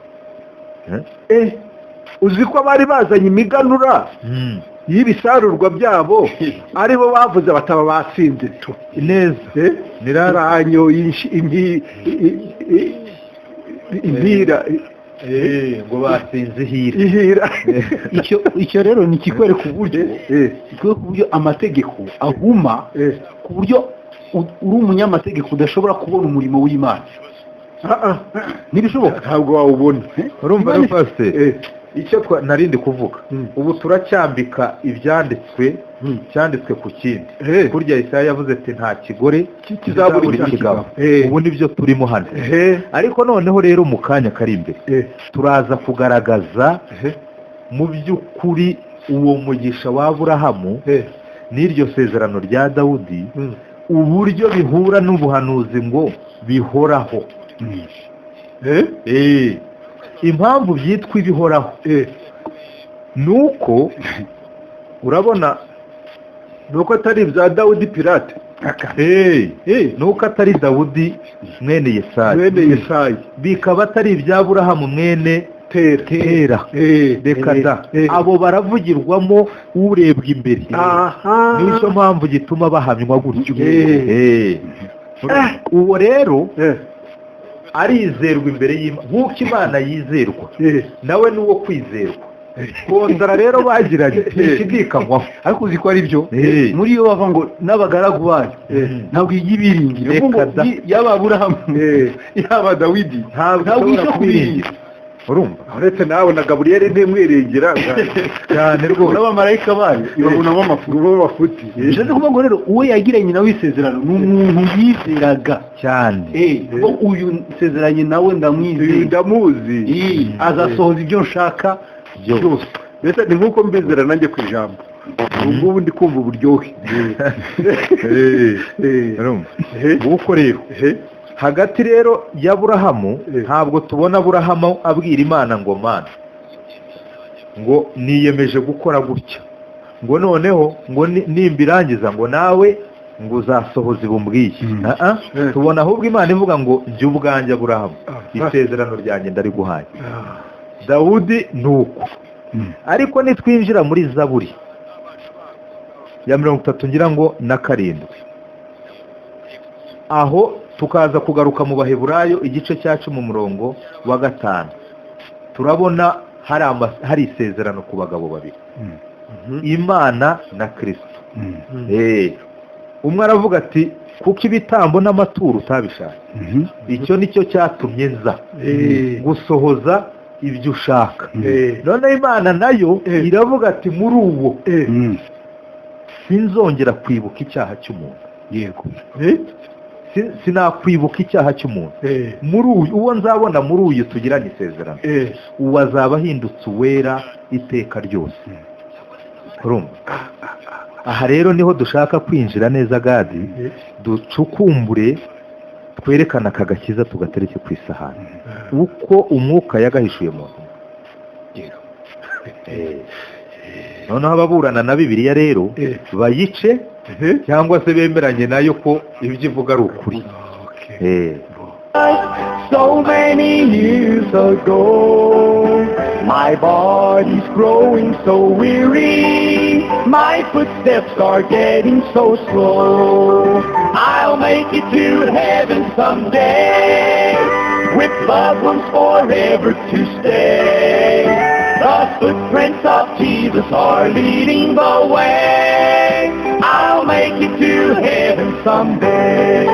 Uzi ko bari bazanye imiganura y'ibisarurwa byabo aribo bavuze bataba batsinze tu neza niraranyo impira ngo batsinze ihira. Icyo rero ni kikwereka uburyo amategeko ahuma ku buryo uri umunyamategeko udashobora kubona umurimo w'Imana. Ntibishoboka, ntabwo wawubona. Urumva rero pastor, icyo narindi kuvuga ubu turacyambika ibyanditswe cyanditswe ku kindi. Kurya Isaya yavuze ati nta kigore kizabura ikigabo. Ubu nibyo turimo hano. Ariko noneho rero mu kanya kari imbere turaza kugaragaza mu by'ukuri uwo mugisha wa Aburahamu n'iryo sezerano rya Dawudi uburyo bihura n'ubuhanuzi ngo bihoraho. Impamvu byitwa ibihoraho nuko urabona nuko atari ibya Dawudi pirate, nuko atari Dawudi mwene Yesayi, bikaba atari ibya Aburahamu mwene Tera. Reka da abo baravugirwamo urebwa imbere. Niyo mpamvu gituma bahamywa gutyo. Uwo rero arizerwa imbere y'Imana nk'uko Imana yizerwa, nawe n'uwo kwizerwa. Kondara rero bagiranye ntishidikanywaho. Ariko uzi ko ari byo muri yo bava ngo n'abagaragu bayo ntabwo yibiringira yaba Aburahamu yaba Dawidi ntabwo icyo kubiringira. Urumva uretse nawe na Gaburiyeli ntimwiringira cyane rwose n'abamarayika bayo ibabonamo amafuti. Bishatse kuvuga ngo rero uwo yagiranye nawe isezerano ni umuntu yizeraga cyane. Uyu nsezeranye nawe ndamuzi azasohoza ibyo nshaka byose. Mbese ni nk'uko mbizera nanjye ku ijambo. Ubu ndi kumva uburyohe. Nguko rero hagati rero y'Aburahamu ntabwo tubona Aburahamu abwira Imana ngo Mana ngo niyemeje gukora gutya, ngo noneho ngo nimbirangiza ngo nawe ngo uzasohoze bumbwiye. Tubona ahubwo Imana ivuga ngo njye ubwanjye Aburahamu isezerano ryanjye ndari guhaye. Dawudi nuko. Ariko nitwinjira muri Zaburi ya 30 ngira ngo na 7 aho tukaza kugaruka mu Baheburayo igice cya 10:5 turabona hari isezerano ku bagabo babiri, Imana na Kristo. Umwe aravuga ati kuko ibitambo n'amaturo utabishaka, icyo nicyo cyatumye nza gusohoza ibyo ushaka. None Imana nayo iravuga ati muri uwo sinzongera kwibuka icyaha cy'umuntu. Yego. Sinakwibuka icyaha cy'umuntu. Muri uyu uwo nzabona muri uyu tugiranye isezerano uwo azaba ahindutse uwera iteka ryose. Urumva? Aha rero niho dushaka kwinjira neza Gadi, ducukumbure twerekana aka gakiza tugatereke ku isahani uko umwuka yagahishuye mu ntumwa. Noneho ababurana na Bibiliya rero bayice cyangwa se bemeranye nayo ko ibyo ivuga ari ukuri. So many years ago, my body's growing so weary, my footsteps are getting so slow. I'll make it to heaven someday, with loved ones forever to stay. The footprints of Jesus are leading the way. I'll make it to heaven someday.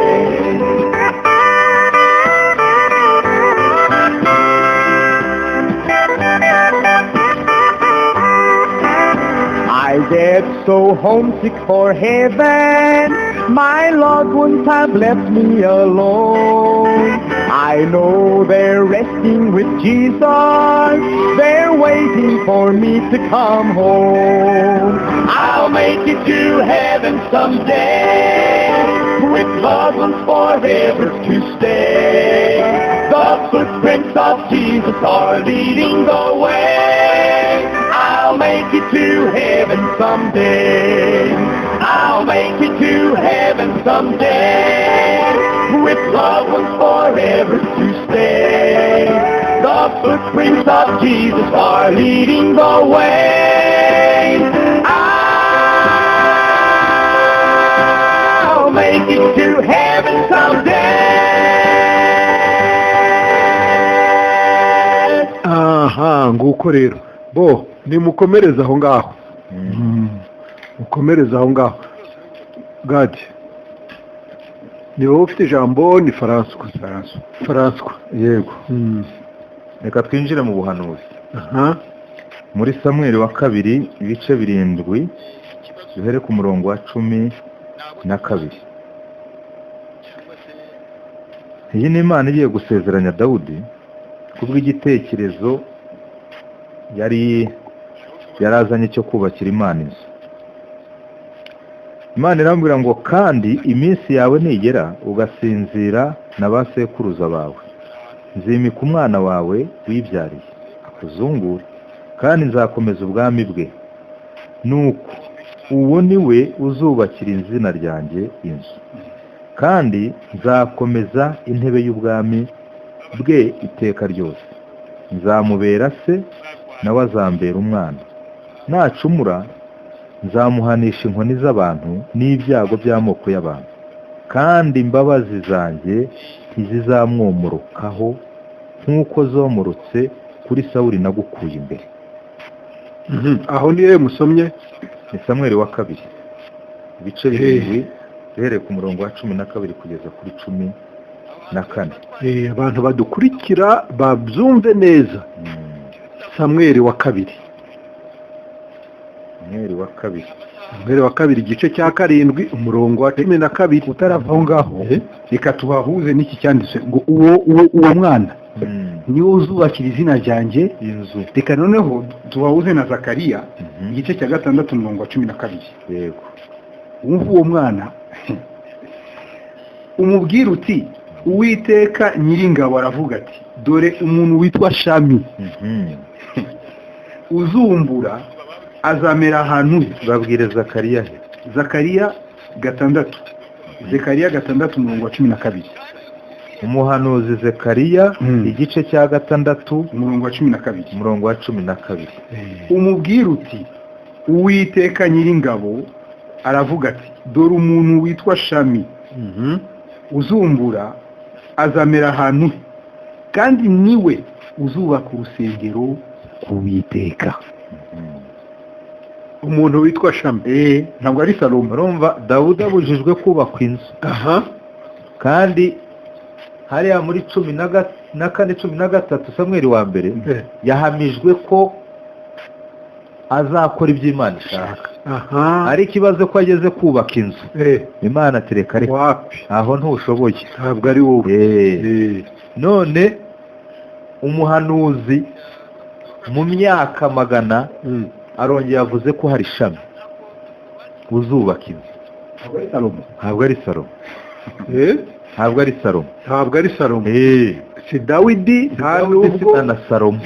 I get so homesick for heaven, my loved ones have left me alone. I know they're resting with Jesus, they're waiting for me to come home. I'll make it to heaven someday, with loved ones forever to stay. The footprints of Jesus are leading the way. I'll make it to heaven someday. I'll make it to heaven someday, with loved ones forever to stay. The footprints of Jesus are leading the way. I'll make it to heaven someday. Aha, nguko rero bo nimukomereza aho ngaho. Mukomereza aho ngaho. Gadi, ni wowe ufite ijambo ni Faranswa. Yego. Reka twinjire mu buhanuzi. Aha. Muri Samweli wa 2 ibice 7 duhere ku murongo wa 12. Iyi ni Imana igiye gusezeranya Dawudi kubw'igitekerezo yarazanye cyo kubakira Imana inzu. Imana irambwira ngo kandi iminsi yawe nigera ugasinzira na basekuruza bawe, nzimika umwana wawe wibyariye akuzungure kandi nzakomeza ubwami bwe, nuko uwo ni we uzubakira izina ryanjye inzu, kandi nzakomeza intebe y'ubwami bwe iteka ryose, nzamubera se nawe azambera umwana, nacumura nzamuhanisha inkoni z'abantu n'ibyago by'amoko y'abantu, kandi imbabazi zanjye ntizizamwomorokaho nk'uko zomorotse kuri Sawuli nagukuye imbere. Aho niye musomye ni Samweli wa 2 ibice 7 duhereye ku murongo wa 12 kugeza kuri 14. Abantu badukurikira babyumve neza. Samweli wa 2 Samweli wa 2 igice cya 7 umurongo wa 12. Utaravaho ngaho reka tuhahuze n'iki cyanditse ngo uwo mwana niwo uzubakira izina ryanjye inzu. Reka noneho tuhahuze na Zakariya igice cya 6 umurongo wa 12. Yego. Wumva uwo mwana umubwira uti Uwiteka Nyiringabo aravuga ati dore umuntu witwa Shami uzumbura azamera ahantu. Babwire Zakariya he? Zakariya 6 umurongo wa 12. Umuhanuzi Zakariya igice cya 6 umurongo wa 12. Umubwira uti Uwiteka Nyiringabo aravuga ati dore umuntu witwa Shami uzumbura azamera ahantu, kandi niwe uzubaka urusengero k'Uwiteka. Umuntu witwa Shami ntabwo ari Salomo. Urumva Dawudi abujijwe kubaka inzu. Kandi hariya muri 14-13 Samweli wa mbere yahamijwe ko azakora iby'Imana ishaka. Ari ikibazo ko ageze kubaka inzu. Imana tereka ariko aho ntushoboye, ntabwo ari wowe. None umuhanuzi mu myaka 100 arongeye yavuze ko hari Shami uzubaka inzu. Ntabwo ari Salomo. ntabwo ari Salomo. ntabwo ari Salomo, Eh, si Dawidi nta nubwo na Salomo.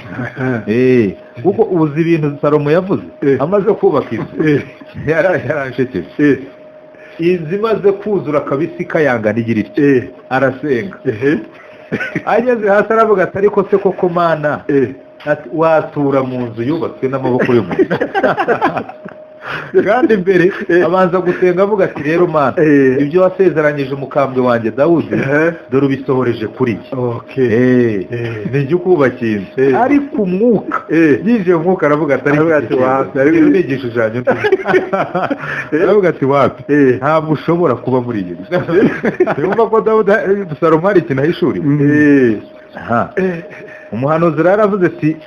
Kuko ubuzi ibintu Salomo yavuze amaze kubaka inzu yarashekeje. Inzu imaze kuzura kabisi kayangana igira ityo, arasenga. Ageze hasi aravuga ati ariko se koko Mana, ati watura mu nzu yubatswe n'amaboko y'umuntu. Kandi mbere abanza gusenga avuga ati rero Mana, ibyo wasezeranyije umukambwe wanjye Dawudi dore ubisohoreje kuri njye. Nijye ukubakiye inzu. Ariko umwuka yinjiye mu mwuka aravuga ati ariko ni igishushanyo. Aravuga ati wapi, ntabwo ushobora kuba muri iyi nzu. Yumva ko Dawudi Salomo hari ikintu ahishuriwe. Umuhanuzi rero aravuze ati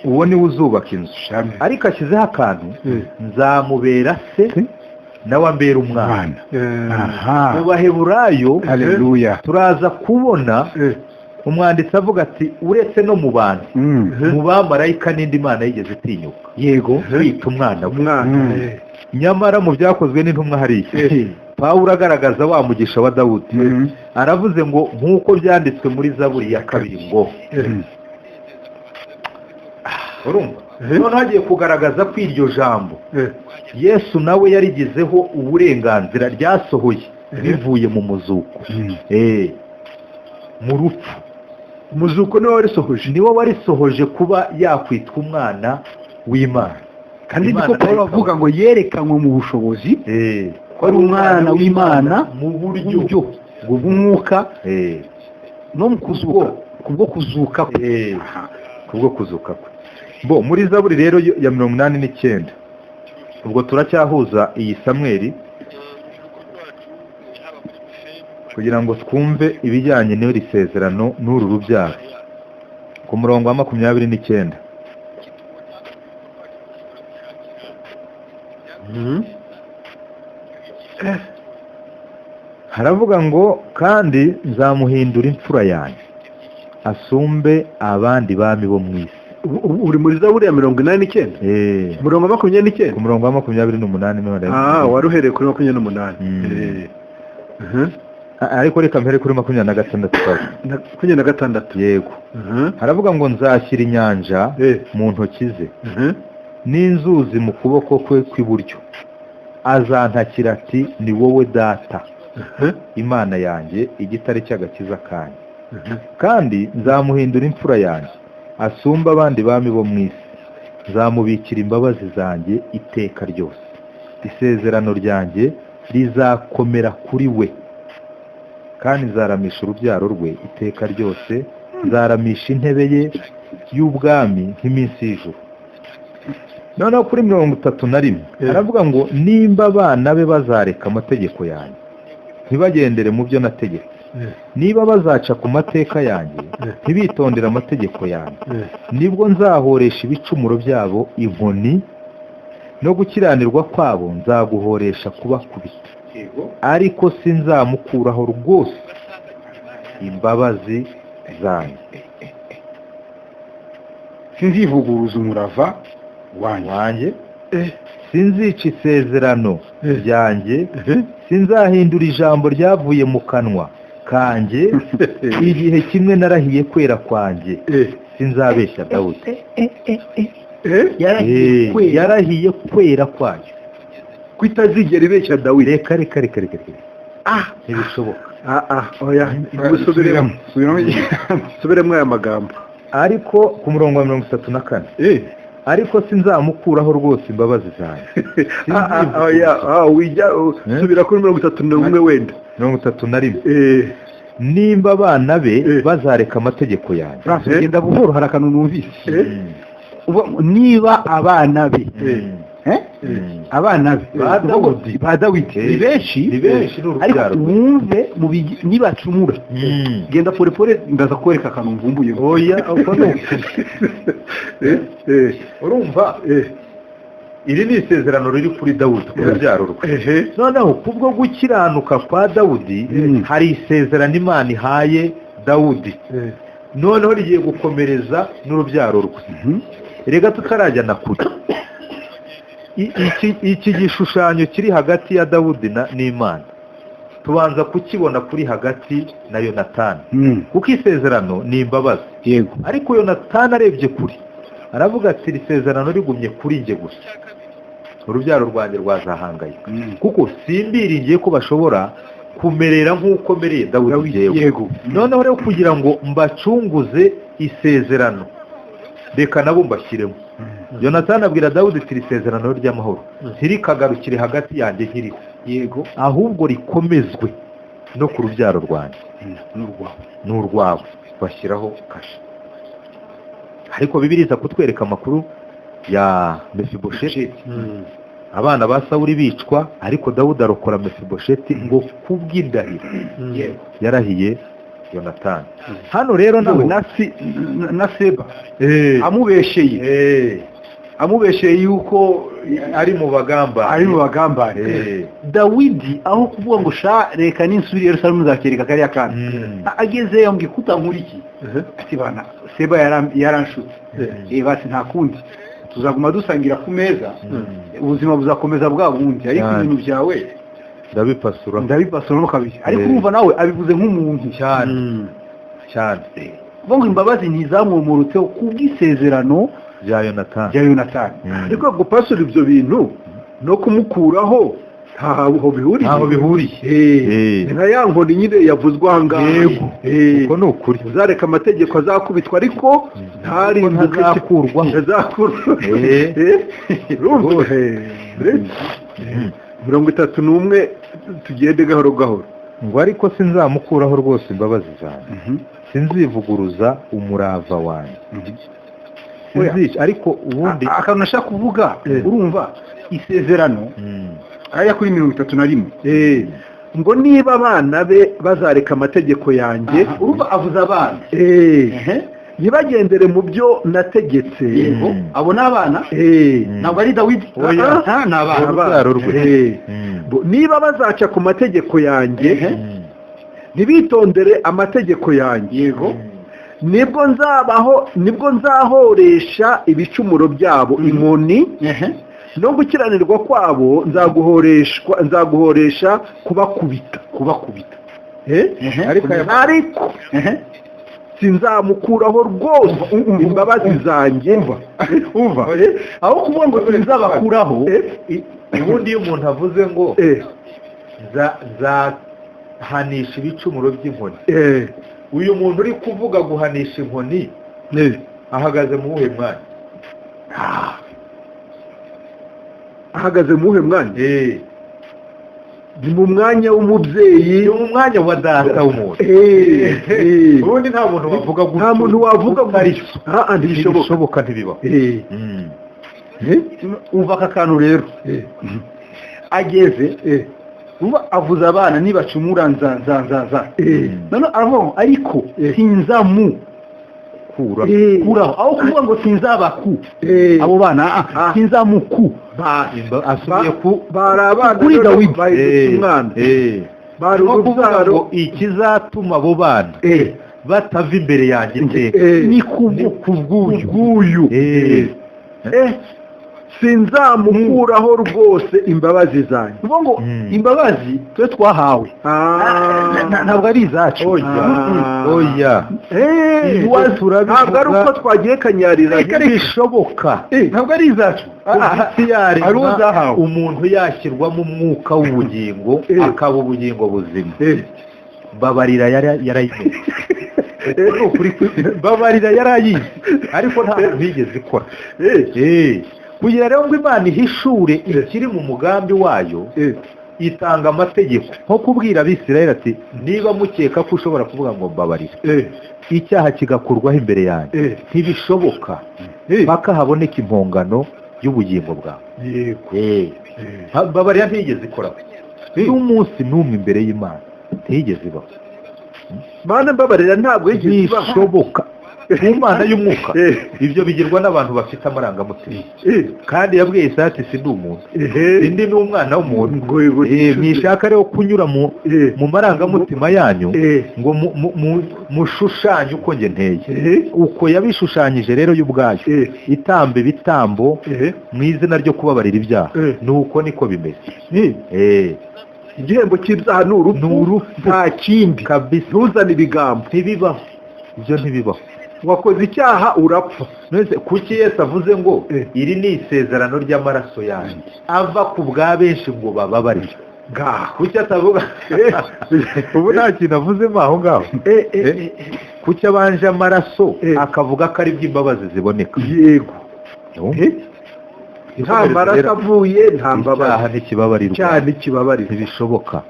uwo niwe uzubaka inzu, ariko ashyizeho akantu, nzamubera se nawe ambera umwana. Mu Baheburayo turaza kubona umwanditsi avuga ati uretse no mu bantu, mu bamarayika n'indi mana yigeze itinyuka kwita umwana we. Nyamara mu byakozwe n'intumwa hariya Pawulo agaragaza wa mugisha wa Dawudi, aravuze ngo nk'uko byanditswe muri Zaburi ya 2 ngo urumva none hagiye kugaragaza ko iryo jambo Yesu nawe yarigizeho uburenganzira, ryasohoye bivuye mu muzuko. Mu rupfu umuzuko niwe warisohoje kuba yakwitwa umwana w'Imana. kandi niko Pawulo avuga ngo yerekanwe mu bushobozi ko ari umwana w'Imana mu buryo bw'umwuka no mu kuzuka, kubwo kuzuka kwe. Kubwo kuzuka kwe. Bo muri Zaburi rero ya 89, ubwo turacyahuza iyi Samweli kugira ngo twumve ibijyanye n'iri sezerano n'uru rubyaro. Ku murongo wa 29 haravuga ngo kandi nzamuhindura imfura yanjye asumbe abandi bami bo mu isi. uri muri Zaburi ya 89, umurongo wa 29, ku murongo wa 28 wari uhereye kuri 28. Ariko reka mpere kuri 26. 26 yego. Haravuga ngo nzashyira inyanja mu ntoki ze n'inzuzi mu kuboko kwe kw'iburyo, azantakira ati ni wowe data Imana yanjye, igitare cy'agakiza kanjye. Kandi nzamuhindura imfura yanjye asumba abandi bami bo mu isi, nzamubikira imbabazi zanjye iteka ryose. Isezerano ryanjye rizakomera kuri we, kandi nzaramisha urubyaro rwe iteka ryose, nzaramisha intebe ye y'ubwami nk'iminsi y'ijuru. Noneho kuri 31 aravuga ngo nimba abana be bazareka amategeko yanjye ntibagendere mu byo nategetse, niba bazaca ku mateka yanjye ntibitondere amategeko yanjye, nibwo nzahoresha ibicumuro byabo inkoni, no gukiranirwa kwabo nzaguhoresha kubakubita, ariko sinzamukuraho rwose imbabazi zanjye. Sinzivuguruza umurava wanjye, sinzica isezerano ryanjye, sinzahindura ijambo ryavuye mu kanwa kanjye. Igihe kimwe narahiye kwera kwanjye, sinzabeshya Dawudi. Yarahiye kwera kwanjye kwitazigera ibeshya Dawidi. Reka ntibishoboka. Oya, subiremo aya magambo. Ariko ku murongo wa 34 ariko sinzamukuraho rwose imbabazi zanjye. Subira kuri 31 wenda 31. Nimba abana be bazareka amategeko yanjye. Genda buhoro, hari akantu numvise. Niba abana be abana be ba Dawidi ni benshi, ariko wumve nibacumura, genda pore ndaza kwereka akantu mvumbuye. Oya, urumva iri ni isezerano riri kuri Dawudi ku rubyaro rwe. Noneho kubwo gukiranuka kwa Dawudi hari isezerano Imana ihaye Dawudi, noneho rigiye gukomereza n'urubyaro rwe. Rega tutarajya na kure, iki gishushanyo kiri hagati ya Dawudi n'Imana tubanza kukibona kuri hagati na Yonatani kuko isezerano ni imbabazi yego ariko Yonatani arebye kuri aravuga ati iri sezerano rigumye kuri njye gusa urubyaro rwanjye rwazahangayika kuko simbiringiye ko bashobora kumerera nk'uko mereye Dawudi yego noneho rero kugira ngo mbacunguze isezerano reka nabo mbashyiremo Yonatani abwira Dawudi ati iri sezerano ry'amahoro ntirikagarukire hagati yanjye nkiriho yego ahubwo rikomezwe no ku rubyaro rwanjye n'urwawe bashyiraho kashe ariko Bibiliya iza kutwereka amakuru ya Mefibosheti abana ba Sawuli bicwa ariko Dawudi arokora Mefibosheti ngo kubw'indahiro yarahiye Yonatani hano rero nawe na Seba amubesheye yuko ari mu bagambane Dawidi aho kuvuga ngo sha reka ninsubire Yerusalemu zakereka kariya kana agezeyo ngo ikuta nkuriki ati bana Seba yaranshutse basi nta kundi tuzaguma dusangira ku meza ubuzima buzakomeza bwa bundi ariko ibintu byawe ndabipasura kabiri ariko umva nawe abivuze nk'umuntu cyane ngo imbabazi ntizamwumurutseho kubw'isezerano rya Yonatani ariko gupasura ibyo bintu no kumukuraho ntaho bihuriye nka ya nkoni nyine yavuzwe aha ngaha kuko ni ukuri uzareka amategeko azakubitwa ariko ntazakurwa mirongo itatu n'umwe tugende gahoro gahoro ngo ariko sinzamukuraho rwose imbabazi zanjye sinzivuguruza umurava wanjye ariko ubundi akantu nashaka kuvuga urumva isezerano aya kuri 31 ngo niba abana be bazareka amategeko yanjye urumva avuze abana ntibagendere mu byo nategetse abo ni abana ntabwo ari Dawidi ni abana niba bazaca ku mategeko yanjye ntibitondere amategeko yanjye yego nibwo nzahoresha ibicumuro byabo inkoni no gukiranirwa kwabo nzaguhoresha kubakubita ariko sinzamukuraho rwose imbabazi zanjye umva aho kuvuga ngo sinzabakuraho ubundi iyo umuntu avuze ngo zahanisha ibicumuro by'inkoni uyu muntu uri kuvuga guhanisha inkoni ahagaze mu wuhe mwanya ahagaze mu wuhe mwanya ni mu mwanya w'umubyeyi ni mu mwanya wa data w'umuntu ubundi nta muntu wavuga gutyo nta muntu wavuga gutyo ntibishoboka ntibibaho umva aka kantu rero ageze avuze abana nibacumura nza none aravuga ariko sinzamukuraho aho kuvuga ngo sinzabaku abo bana sinzamuku asubiye bari abana kuri Dawidi umwana bari urubyaro ikizatuma abo bana batava imbere yanjye ni kubw'uyu sinzamukuraho rwose imbabazi zanjye uvuga ngo imbabazi twe twahawe ntabwo ari izacu oya ntabwo ari uko twagiye kanyarira ntibishoboka ntabwo ari izacu ari uzahawe umuntu yashyirwamo umwuka w'ubugingo akaba ubugingo buzima babarira yarayimenye babarira yarayizi ariko nta muntu yigeze ikora kugira rero ngo Imana ihishure ikiri mu mugambi wayo itanga amategeko nko kubwira Abisirayeli ati niba mukeka ko ushobora kuvuga ngo mbabarira icyaha kigakurwaho imbere yanjye ntibishoboka paka haboneka impongano y'ubugingo bwawe babarira ntiyigeze ikora n'umunsi n'umwe imbere y'Imana ntiyigeze ibaho Mana mbabarira ntabwo yigeze bishoboka ku Mana y'umwuka ibyo bigirwa n'abantu bafite amarangamutima kandi yabwiye Isati sindi umuntu sindi n'umwana w'umuntu mwishaka rero kunyura mu marangamutima yanyu ngo mushushanye uko nge nteye uko yabishushanyije rero y'ubwayo itambe ibitambo mu izina ryo kubabarira ibyaha nuko niko bimeze igihembo cy'ibyaha ni urupfu nta kindi kabisa ntuzane ibigambo ntibibaho ibyo ntibibaho wakoze icyaha urapfa none kuki Yesu avuze ngo iri ni isezerano ry'amaraso yanjye ava ku bwa benshi ngo bababarire kuki atavuga ubu nta kintu avuzemo aho ngaho kuki abanje amaraso akavuga ko ari by'imbabazi ziboneka yego nta maraso avuye nta mbabazi icyaha ntikibabarirwa ntibishoboka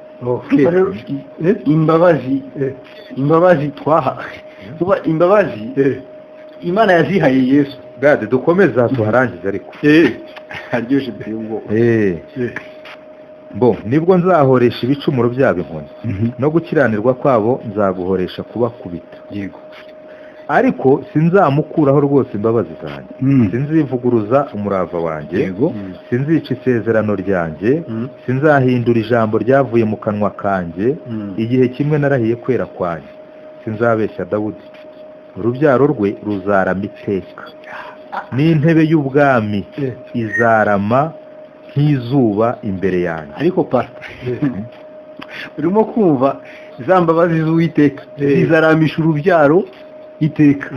imbabazi twaha imbabazi imana yazihaye Yesu gade dukomeza tuharangize ariko aryoshye biteye ubwoba bo nibwo nzahoresha ibicumuro byabo inkoni no gukiranirwa kwabo nzaguhoresha kubakubita yego ariko sinzamukuraho rwose imbabazi zanjye sinzivuguruza umurava wanjye yego sinzica isezerano ryanjye sinzahindura ijambo ryavuye mu kanwa kanjye igihe kimwe narahiye kwera kwanjye sinzabeshya Dawudi urubyaro rwe ruzarama iteka n'intebe y'ubwami izarama nk'izuba imbere yanjye ariko pastor urimo kumva za mbabazi z'Uwiteka zizaramisha urubyaro iteka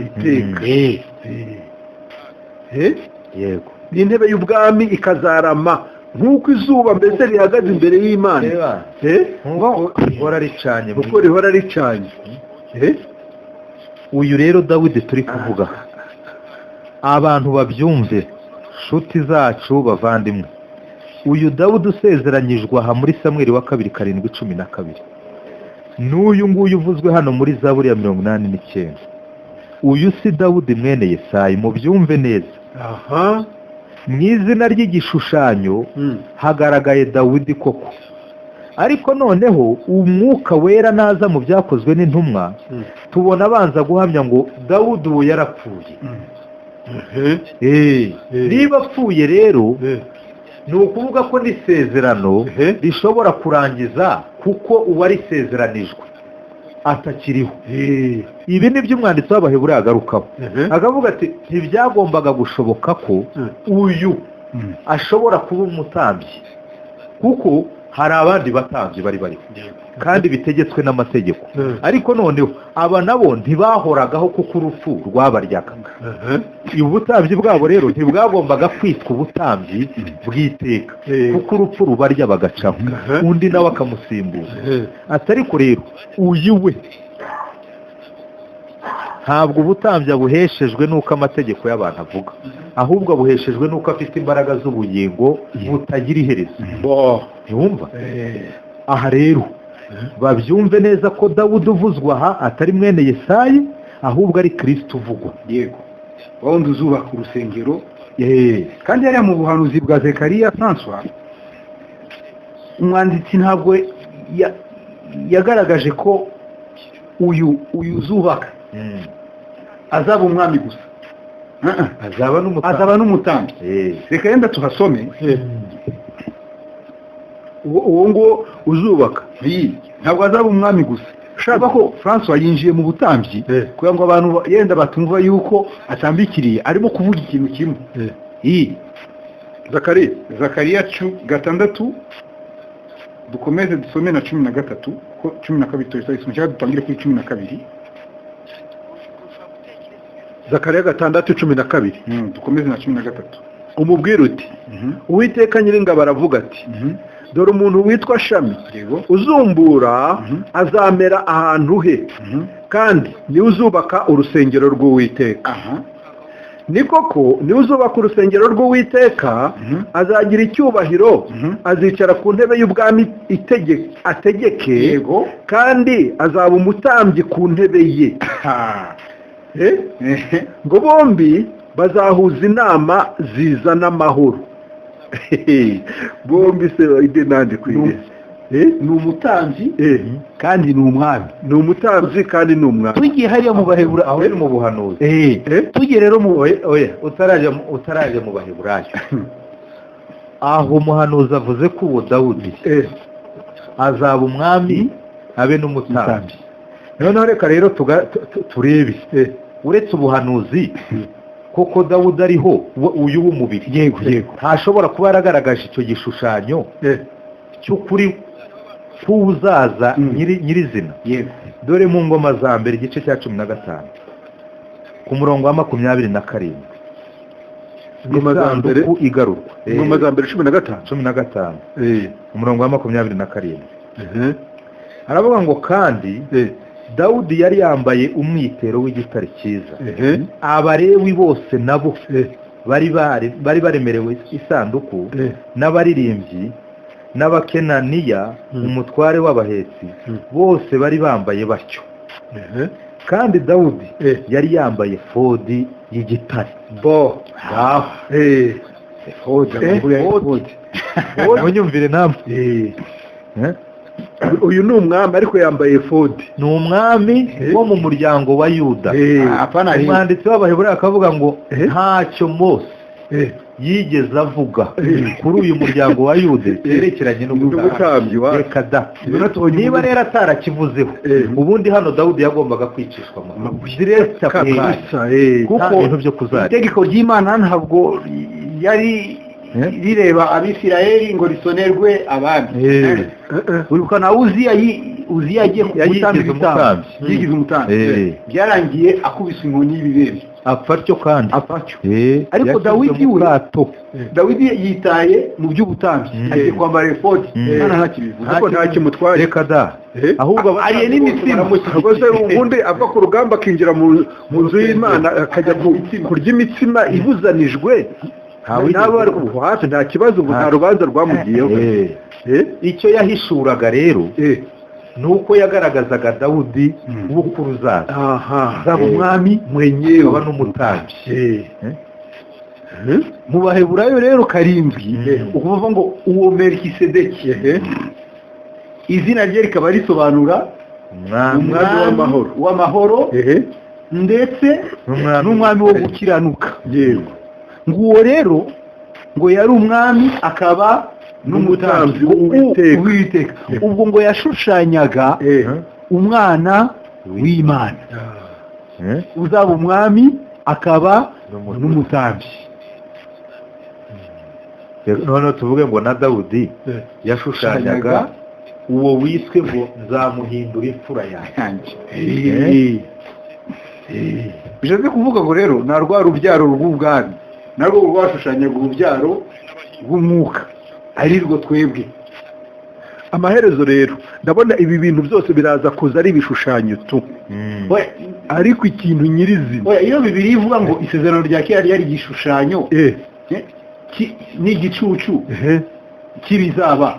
yego n'intebe y'ubwami ikazarama nk'uko izuba mbese rihagaze imbere y'Imana kuko rihora ricanye uyu rero Dawidi turi kuvuga abantu babyumve nshuti zacu bavandimwe uyu Dawudi usezeranyijwe aha muri Samweli wa 2:7-12 n'uyu nguyu uvuzwe hano muri Zaburi ya 89 uyu si Dawudi mwene Yesayi mubyumve neza mu izina ry'igishushanyo hagaragaye Dawidi koko ariko noneho umwuka wera naza mu byakozwe n'intumwa tubona abanza guhamya ngo Dawudi uwo yarapfuye niba apfuye rero ni ukuvuga ko n'isezerano rishobora kurangiza kuko uwarisezeranijwe atakiriho ibi ni byo umwanditsi w'Abaheburayo agarukaho akavuga ati ntibyagombaga gushoboka ko uyu ashobora kuba umutambyi kuko hari abandi batambyi bari bariho kandi bitegetswe n'amategeko ariko noneho aba nabo ntibahoragaho kuko urupfu rwabaryaga ubutambyi bwabo rero ntibwagombaga kwitwa ubutambyi bw'iteka kuko urupfu rubarya bagacaho undi nawe akamusimbuza ariko rero uyu we ntabwo ubutambyi buheshejwe n'uko amategeko y'abantu avuga ahubwo buheshejwe n'uko afite imbaraga z'ubugingo butagira iherezo ntiwumva aha rero babyumve neza ko Dawudi uvuzwa aha atari mwene Yesayi ahubwo ari Kristo uvugwa yego wawundi uzubaka urusengero kandi hariya mu buhanuzi bwa Zekariya François umwanditsi ntabwo yagaragaje ko uyu uzubaka azaba umwami gusa azaba n'umutambyi reka yenda tuhasome uwo ngo uzubaka ntabwo azaba umwami gusa shaka ko François yinjiye mu butambyi kugira ngo abantu yenda batumva yuko atambikiriye arimo kuvuga ikintu kimwe Zakariya 6 dukomeze dusome na 13 ko 12 turisoma dutangire kuri 12 Zakariya 6:12 dukomeze na 13 umubwira uti Uwiteka Nyiringabo aravuga ati dore umuntu witwa Shami uzumbura azamera ahantu he kandi niwe uzubaka urusengero rw'Uwiteka ni koko niwe uzubaka urusengero rw'Uwiteka azagira icyubahiro azicara ku ntebe y'ubwami ategeke kandi azaba umutambyi ku ntebe ye ngo bombi bazahuza inama zizana amahoro bombi se ide nande kwire ni umutambyi kandi ni umwami ni umutambyi kandi ni umwami tugiye hariya mu Baheburayo aho ni mu buhanuzi tugiye rero mu utaraje mu Baheburayo aho umuhanuzi avuze ko uwo Dawudi azaba umwami abe n'umutambyi noneho reka rero turebe uretse ubuhanuzi koko Dawudi ariho uyu w'umubiri yego ntashobora kuba yaragaragaje icyo gishushanyo cy'ukuri k'uzaza nyirizina. yego dore mu ngoma za mbere igice cya 15 ku murongo wa 27 ingoma za mbere isanduku igarurwa. ingoma za mbere 15 15 umurongo wa 27 haravuga ngo kandi Dawudi yari yambaye umwitero w'igitare cyiza. Abalewi bose nabo bari baremerewe isanduku n'abaririmbyi n'abakenaniya umutware w'abahetsi bose bari bambaye batyo. kandi Dawudi yari yambaye fodi y'igitare. Munyumvire namwe. uyu ni umwami ariko yambaye efodi. Ni umwami wo mu muryango wa Yuda. Umwanditsi w'Abaheburayo akavuga ngo ntacyo Mose yigeze avuga kuri uyu muryango wa Yuda yerekeranye n'ubutambyi. Reka da, niba rero atarakivuzeho ubundi hano Dawudi yagombaga kwicishwa kuko ibintu byo kuzajya itegeko ry'Imana ntabwo yari rireba Abisirayeli ngo risonerwe abandi. Uribuka na Uziya agiye gutanga ibitambo yigize umutambyi, byarangiye akubise inkoni y'ibibembe apfatyo kandi ariko Dawidi yitaye mu by'ubutambyi agiye kwambara efodi ntakibivuze kuko ntakimutwaye. Reka da, ahubwo ariye n'imitsima rwose ubundi ava ku rugamba akinjira mu nzu y'Imana akajya kurya imitsima ibuzanijwe. nta kibazo, nta rubanza rwamugiyeho. icyo yahishuraga rero ni uko yagaragazaga Dawudi w'ukuruzaza zaba umwami mwenyewe aba n'umutambyi. mu Baheburayo rero 7 ukuvuga ngo uwo Melikisedeki izina rye rikaba risobanura umwami w'amahoro ndetse n'umwami wo gukiranuka. yego nguwo rero ngo yari umwami akaba n'umutambyi w'Uwiteka. ubwo ngo yashushanyaga umwana w'Imana uzaba umwami akaba n'umutambyi. noneho tuvuge ngo na Dawudi yashushanyaga uwo wiswe ngo nzamuhindura imfura yanjye. bishatse kuvuga ngo rero nta rwa rubyaro rw'ubwami narwo rwashushanyaga urubyaro rw'umwuka ari rwo twebwe. amaherezo rero ndabona ibi bintu byose biraza kuza ari ibishushanyo tu, ariko ikintu nyirizina iyo Bibiliya ivuga ngo isezerano rya kera ryari igishushanyo n'igicucu cy'ibizaba,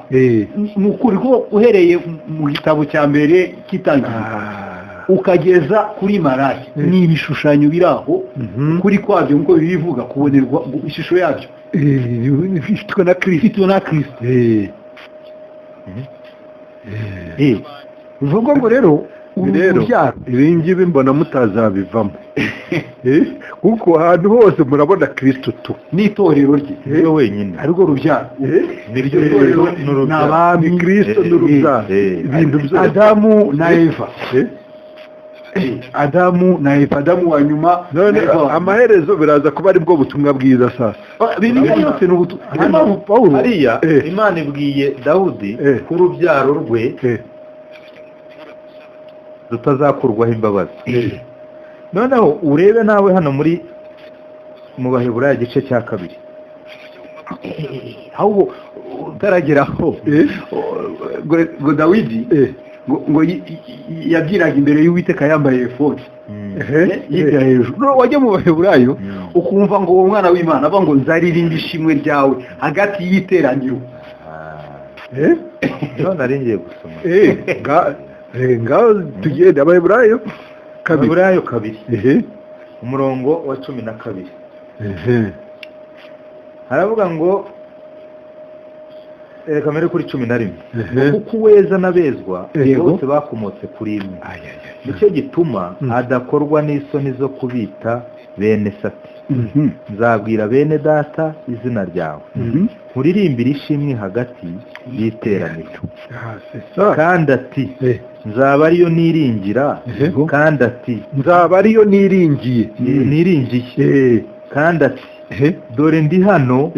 ni ukuri ko uhereye mu gitabo cya mbere cy'Itangiriro ukageza kuri Malaki ni ibishushanyo biraho kuri kwabyo nkuko bivuga kubonerwa ishusho yabyo ifitwe na Kristo bivuga ngo rero ibi ngibi mbona mutazabivamo kuko ahantu hose murabona Kristo tu n'itorero rye niwe wenyine ariko rubyaro niryo torero n'abami Kristo n'urubyaro ibintu byose Adamu na Eva Adamu wa nyuma. none amaherezo biraza kuba ari bwo butumwa bwiza sasa. Bibiliya yose ni ubutumwa. Paulo hariya Imana ibwiye Dawudi ku rubyaro rwe rutazakurwaho imbabazi. noneho urebe nawe hano mu Baheburayo igice cya 2 ahubwo utarageraho ngo Dawidi ngo yabyiraga imbere y'Uwiteka yambaye efodi yibya hejuru. wajya mu Baheburayo ukumva ngo uwo mwana w'Imana aba ngo nzaririmba ishimwe ryawe hagati y'iteraniro. none ari ngiye gusoma ngaho tugende Abaheburayo 2 umurongo wa 12 haravuga ngo kamere kuri 11 kuko uweza n'abezwa bose bakomotse kuri imwe. nicyo gituma adakorwa n'isoni zo kubita bene sati. nzabwira bene data izina ryawe nkuririmbira ishimwe hagati y'iteraniro. kandi ati nzaba ariyo niringira. kandi ati nzaba ariyo niringiye. kandi ati dore ndi hano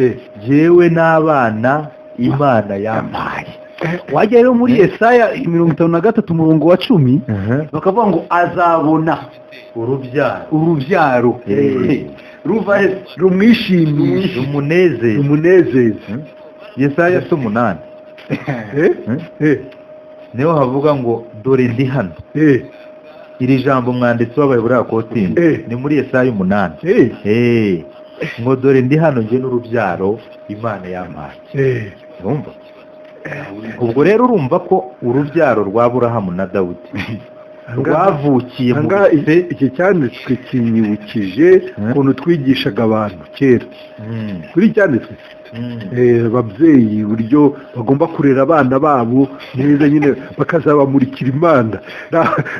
jyewe n'abana Imana yampaye. wajya rero muri Yesaya 53 umurongo wa 10 bakavuga ngo azabona urubyaro ruva rumwishimiye rumunezeza. Yesaya 8 niho havuga ngo dore ndi hano. Iri jambo mwanditsi w'Abayobora Kotimba ni muri Yesaya 8 ngo dore ndi hano nje n'urubyaro Imana yampaye. Urumva? Ubwo rero urumva ko urubyaro rwa Aburahamu na Dawudi rwavukiye mu iki cyanditswe kinyibukije ukuntu twigishaga abantu kera kuri cyanditswe ababyeyi uburyo bagomba kurera abana babo neza nyine bakazabamurikira Imana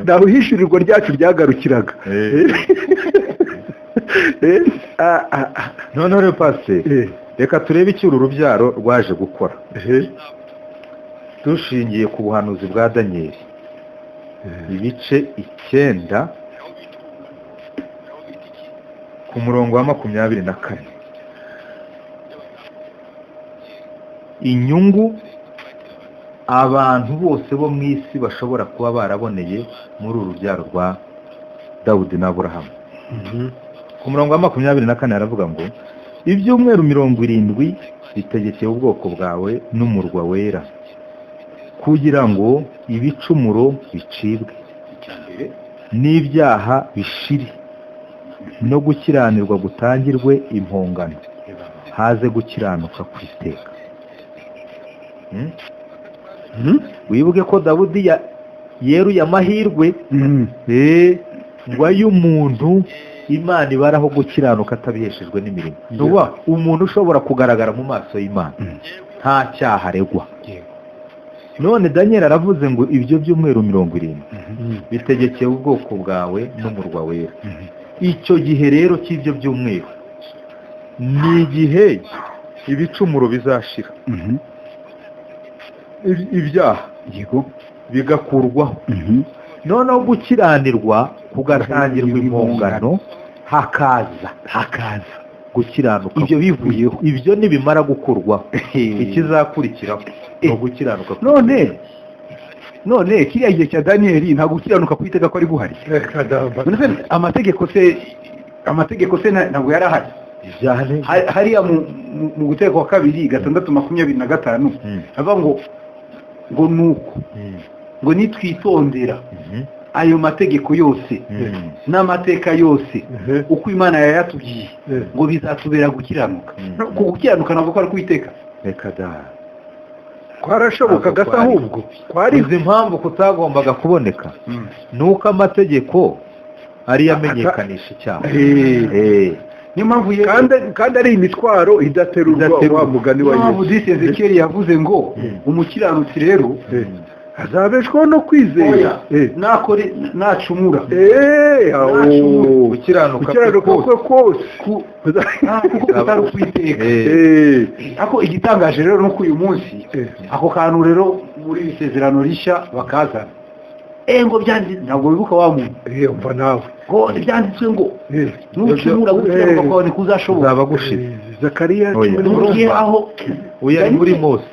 naho hishurirwa ryacu ryagarukiraga. Noneho rero pasiteri reka turebe icyo uru rubyaro rwaje gukora dushingiye ku buhanuzi bwa Daniel ibice 9 ku murongo wa 24. Inyungu abantu bose bo mu isi bashobora kuba baraboneye muri uru rubyaro rwa Dawudi na Aburahamu. Ku murongo wa 24 aravuga ngo ibyumweru 70 bitegekeye ubwoko bwawe n'umurwa wera kugira ngo ibicumuro bicibwe n'ibyaha bishire no gukiranirwa gutangirwe impongano haze gukiranuka ku iteka. Wibuke ko Dawudi yeruye amahirwe ngo ay'umuntu Imana ibaraho gukiranuka atabiheshejwe n'imirimo. Nuba umuntu ushobora kugaragara mu maso y'Imana nta cyaha aregwa. None Daniel aravuze ngo ibyo byumweru 70 bitegekeye ubwoko bwawe n'umurwa wera. Icyo gihe rero cy'ibyo byumweru ni igihe ibicumuro bizashira, ibyaha bigakurwaho, noneho gukiranirwa kugatangirwa impongano, hakaza gukiranuka. Ibyo bivuyeho, ibyo nibimara gukurwaho ikizakurikiraho no gukiranuka. none kiriya gihe cya Daniel nta gukiranuka ku iteka ko ari guhari. amategeko se ntabwo yari ahari. Hariya mu guteka wa 2:6-25 avuga ngo nuko ngo nitwitondera ayo mategeko yose n'amateka yose uko Imana yayatubwiye ngo bizatubera gukiranuka. Gukiranuka ntabwo ko ari kwiteka. Reka da kwarashoboka gasa ahubwo izi impamvu kutagombaga kuboneka nuko amategeko ari yamenyekanisha icyaha. Niyo mpamvu kandi ari imitwaro idaterurwa wa mugani wa Yesu. Ezekiel yavuze ngo umukiranutsi rero azabeshwaho no kwizera nakore nacumura gukiranuka kwe kose kuko kutari kwiteka. Ako igitangaje rero nuko uyu munsi ako kantu rero muri isezerano rishya bakazana ngo byanditse ntabwo bibuka wa muntu mva nawe ngo byanditswe ngo nucumura gukiranuka kwawe nikuzashoboka uzaba gushize. Zakariya aho uyari muri Mose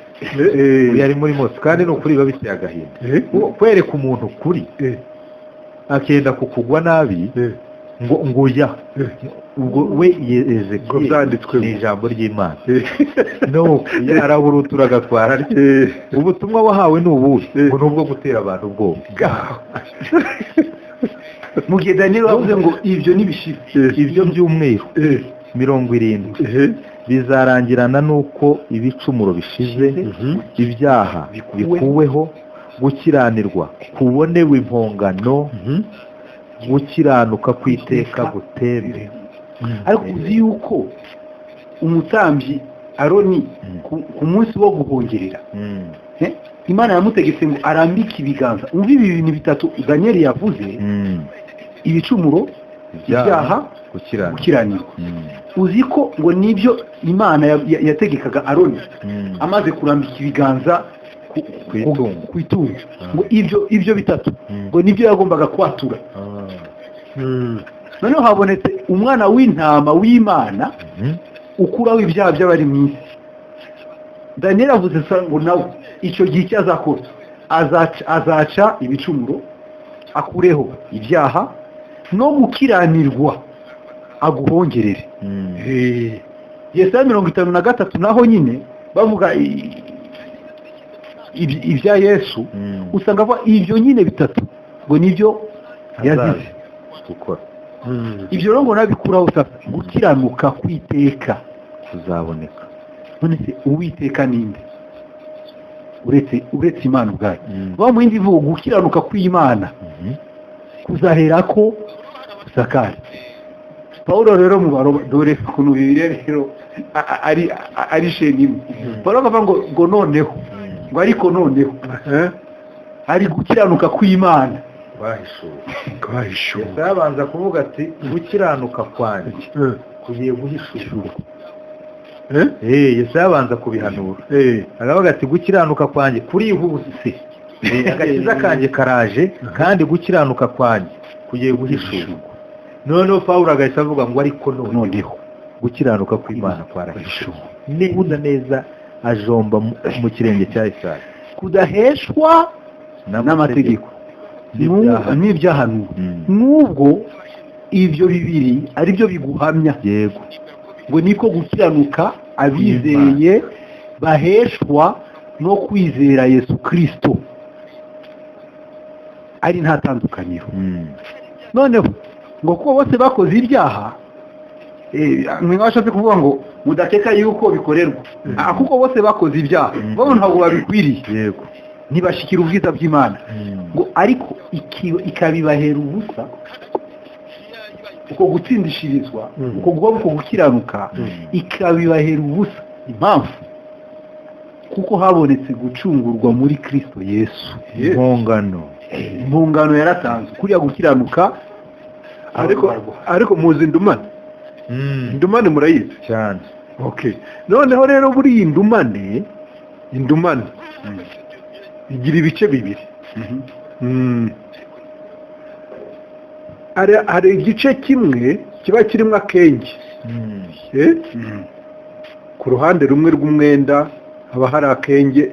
yari muri Mose kandi no kuri babiteye agahinda kwereka umuntu kuri akenda kukugwa nabi ngo ya ubwo we Ezekiel ni ijambo ry'Imana no yaraburutura agatwara ubutumwa wahawe n'ubuhe ngo nubwo gutera abantu ubwoba. mu gihe Daniel yavuze ngo ibyo nibishira ibyo byumweru 70 bizarangirana nuko ibicumuro bishize, ibyaha bikuweho, gukiranirwa kubonewe impongano, gukiranuka kwiteka gutembe. Ariko uzi yuko umutambyi Aroni ku munsi wo guhongerera Imana yamutegetse ngo arambike ibiganza. Umva ibi bintu bitatu Daniel yavuze: ibicumuro, ibyaha, gukiranirwa. Uzi ko ngo nibyo Imana yategekaga Aroni amaze kurambika ibiganza ku itungo, ngo ibyo bitatu ngo nibyo yagombaga kwatura. Noneho habonetse umwana w'intama w'Imana ukuraho ibyaha by'abari mu isi. Daniel avuze ngo nawe icyo gihe icyo azakora azaca ibicumuro, akureho ibyaha no gukiranirwa aguhongerere. Yesaya 53 naho nyine bavuga ibya Yesu, usanga ibyo nyine bitatu ngo nibyo yazize gukora. ibyo rero ngo nabikuraho sasa gukiranuka kwiteka kuzaboneka. none se uwiteka ninde uretse Imana ubwayo? ba mu yindi vuga gukiranuka kw'Imana kuzaherako usakare. Paulo rero mu Baroma, dore ukuntu Bibiliya rero ari sheni imwe. Paulo akavuga ngo noneho, ngo ariko noneho ari gukiranuka kw'Imana bahishuwe. Yabanza kuvuga ati gukiranuka kwanjye kugiye guhishurwa. Yesu yabanza kubihanura. Aravuga ati gukiranuka kwanjye kurihuse, agakiza kanjye karaje, kandi gukiranuka kwanjye kugiye guhishurwa. Noneho Pawulo agahita avuga ngo ariko noneho gukiranuka kw'Imana kwarahishuwe neza neza, ajomba mu kirenge cya Isaya, kudaheshwa n'amategeko n'ibyahanuwe. Nubwo ibyo bibiri ari byo biguhamya, yego, ngo niko gukiranuka abizeye baheshwa no kwizera Yesu Kristo, ari nta tandukaniro. Noneho ngo kuko bose bakoze ibyaha, mwashatse kuvuga ngo mudakeka yuko bikorerwa, kuko bose bakoze ibyaha bo ntabwo babikwiriye, yego, ntibashikira ubwiza bw'Imana. ngo ariko ikabibahera ubusa uko gutsindishirizwa, uko gukiranuka ikabibahera ubusa. Impamvu kuko habonetse gucungurwa muri Kristo Yesu. Impongano yaratanzwe kuriya gukiranuka. ariko muzi indumane, indumane murayizi cyane. Okay, noneho rero buri indumane igira ibice bibiri. hari igice kimwe kiba kirimo akenge. Ku ruhande rumwe rw'umwenda haba hari akenge,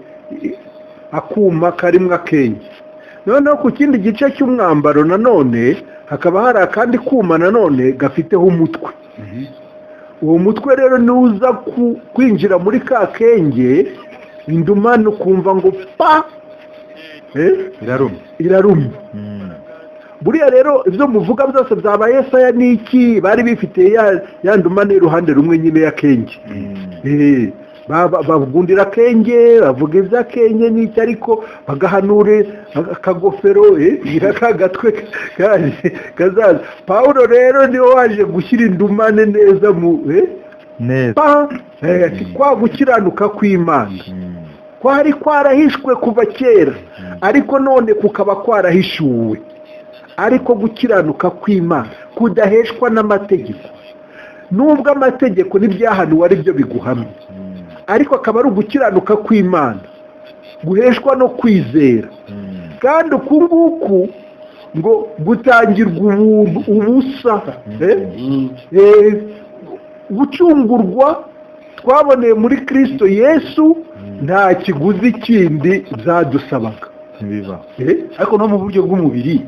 akuma karimo akenge. Noneho ku kindi gice cy'umwambaro nanone hakaba hari akandi kuma nanone gafiteho umutwe. Uwo mutwe rero nuza kwinjira muri ka kenge, indumane ukumva ngo pa irarumye. Buriya rero ibyo muvuga byose byaba Yesaya n'iki bari bifitiye ya ndumane iruhande rumwe nyine ya kenge. Babugundira akenge, bavuga iby'akenge n'iki, ariko bagahanure akagofero gatwe kazaza. Pawulo rero niwe waje gushyira indumane neza kwa gukiranuka kw'Imana kwari kwarahishwe kuva kera, ariko none kukaba kwarahishuwe. Ariko gukiranuka kw'Imana kudaheshwa n'amategeko, nubwo amategeko n'ibyahanuwe ari byo biguhamya, ariko akaba ari ugukiranuka kw'Imana guheshwa no kwizera. kandi uku nguku ngo gutangirwa ubusa, gucungurwa twaboneye muri Kristo Yesu, nta kiguzi kindi byadusabaga. Ariko no mu buryo bw'umubiri,